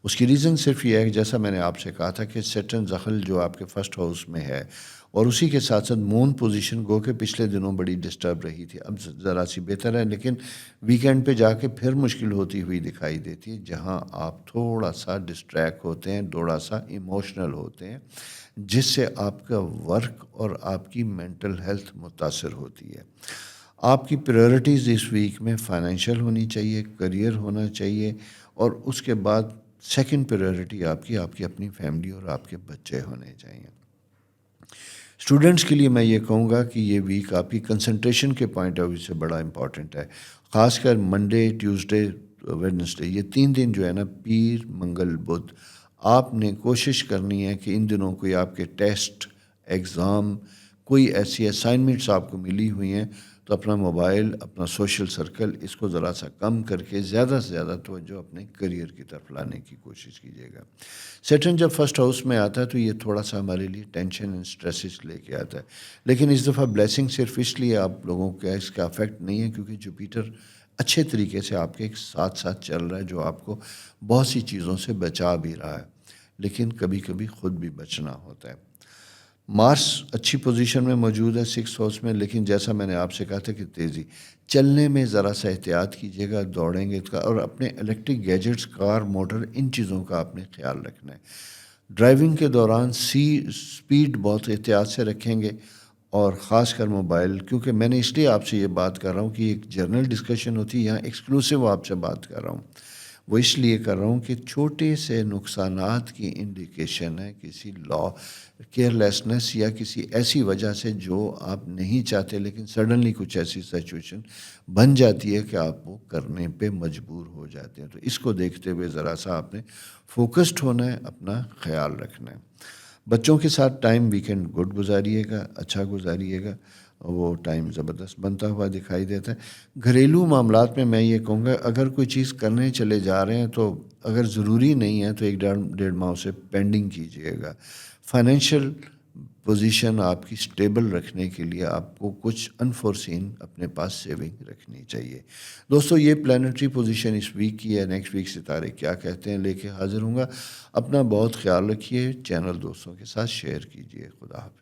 اس کی ریزن صرف یہ ہے کہ جیسا میں نے آپ سے کہا تھا کہ سیٹرن دخل جو آپ کے فرسٹ ہاؤس میں ہے، اور اسی کے ساتھ ساتھ مون پوزیشن گو کہ پچھلے دنوں بڑی ڈسٹرب رہی تھی، اب ذرا سی بہتر ہے، لیکن ویکینڈ پہ جا کے پھر مشکل ہوتی ہوئی دکھائی دیتی ہے، جہاں آپ تھوڑا سا ڈسٹریکٹ ہوتے ہیں، تھوڑا سا ایموشنل ہوتے ہیں، جس سے آپ کا ورک اور آپ کی مینٹل ہیلتھ متاثر ہوتی ہے. آپ کی پریورٹیز اس ویک میں فائنینشیل ہونی چاہیے، کریئر ہونا چاہیے، اور اس کے بعد سیکنڈ پریورٹی آپ کی اپنی فیملی اور آپ کے بچے ہونے چاہیے. اسٹوڈنٹس کے لیے میں یہ کہوں گا کہ یہ ویک آپ کی کنسنٹریشن کے پوائنٹ آف ویو سے بڑا امپورٹنٹ ہے. خاص کر منڈے، ٹیوزڈے، ویڈنسڈے، یہ 3 دن جو ہے نا، پیر، منگل، بدھ، آپ نے کوشش کرنی ہے کہ ان دنوں کوئی آپ کے ٹیسٹ، ایگزام، کوئی ایسی اسائنمنٹس آپ کو ملی ہوئی ہیں تو اپنا موبائل، اپنا سوشل سرکل، اس کو ذرا سا کم کر کے زیادہ سے زیادہ توجہ اپنے کریئر کی طرف لانے کی کوشش کیجیے گا. سیٹرن جب فرسٹ ہاؤس میں آتا ہے تو یہ تھوڑا سا ہمارے لیے ٹینشن اینڈ اسٹریسز لے کے آتا ہے، لیکن اس دفعہ بلیسنگ صرف اس لیے آپ لوگوں کا اس کا افیکٹ نہیں ہے کیونکہ جوپیٹر اچھے طریقے سے آپ کے ساتھ ساتھ چل رہا ہے، جو آپ کو بہت سی چیزوں سے بچا بھی رہا ہے، لیکن کبھی کبھی خود بھی بچنا ہوتا ہے. مارس اچھی پوزیشن میں موجود ہے 6 ہاؤس میں، لیکن جیسا میں نے آپ سے کہا تھا کہ تیزی چلنے میں ذرا سا احتیاط کیجیے گا، دوڑیں گے کا، اور اپنے الیکٹرک گیجٹس، کار، موٹر، ان چیزوں کا آپ نے خیال رکھنا ہے۔ ڈرائیونگ کے دوران سپیڈ بہت احتیاط سے رکھیں گے، اور خاص کر موبائل، کیونکہ میں نے اس لیے آپ سے یہ بات کر رہا ہوں کہ ایک جرنل ڈسکشن ہوتی ہے، یہاں ایکسکلوسیو آپ سے بات کر رہا ہوں، وہ اس لیے کر رہا ہوں کہ چھوٹے سے نقصانات کی انڈیکیشن ہے کسی کیئرلیسنس یا کسی ایسی وجہ سے جو آپ نہیں چاہتے، لیکن سڈنلی کچھ ایسی سچویشن بن جاتی ہے کہ آپ وہ کرنے پہ مجبور ہو جاتے ہیں۔ تو اس کو دیکھتے ہوئے ذرا سا آپ نے فوکسڈ ہونا ہے، اپنا خیال رکھنا ہے۔ بچوں کے ساتھ ٹائم ویکینڈ گڈ گزاریے گا، اچھا گزاریے گا، وہ ٹائم زبردست بنتا ہوا دکھائی دیتا ہے۔ گھریلو معاملات میں یہ کہوں گا، اگر کوئی چیز کرنے چلے جا رہے ہیں تو اگر ضروری نہیں ہے تو 1-1.5 ماہ اسے پینڈنگ کیجیے گا۔ فائنینشیل پوزیشن آپ کی سٹیبل رکھنے کے لیے آپ کو کچھ انفورسین اپنے پاس سیونگ رکھنی چاہیے۔ دوستو، یہ پلانٹری پوزیشن اس ویک کی ہے۔ نیکسٹ ویک ستارے کیا کہتے ہیں لے کے حاضر ہوں گا۔ اپنا بہت خیال رکھیے، چینل دوستوں کے ساتھ شیئر کیجیے۔ خدا حافظ۔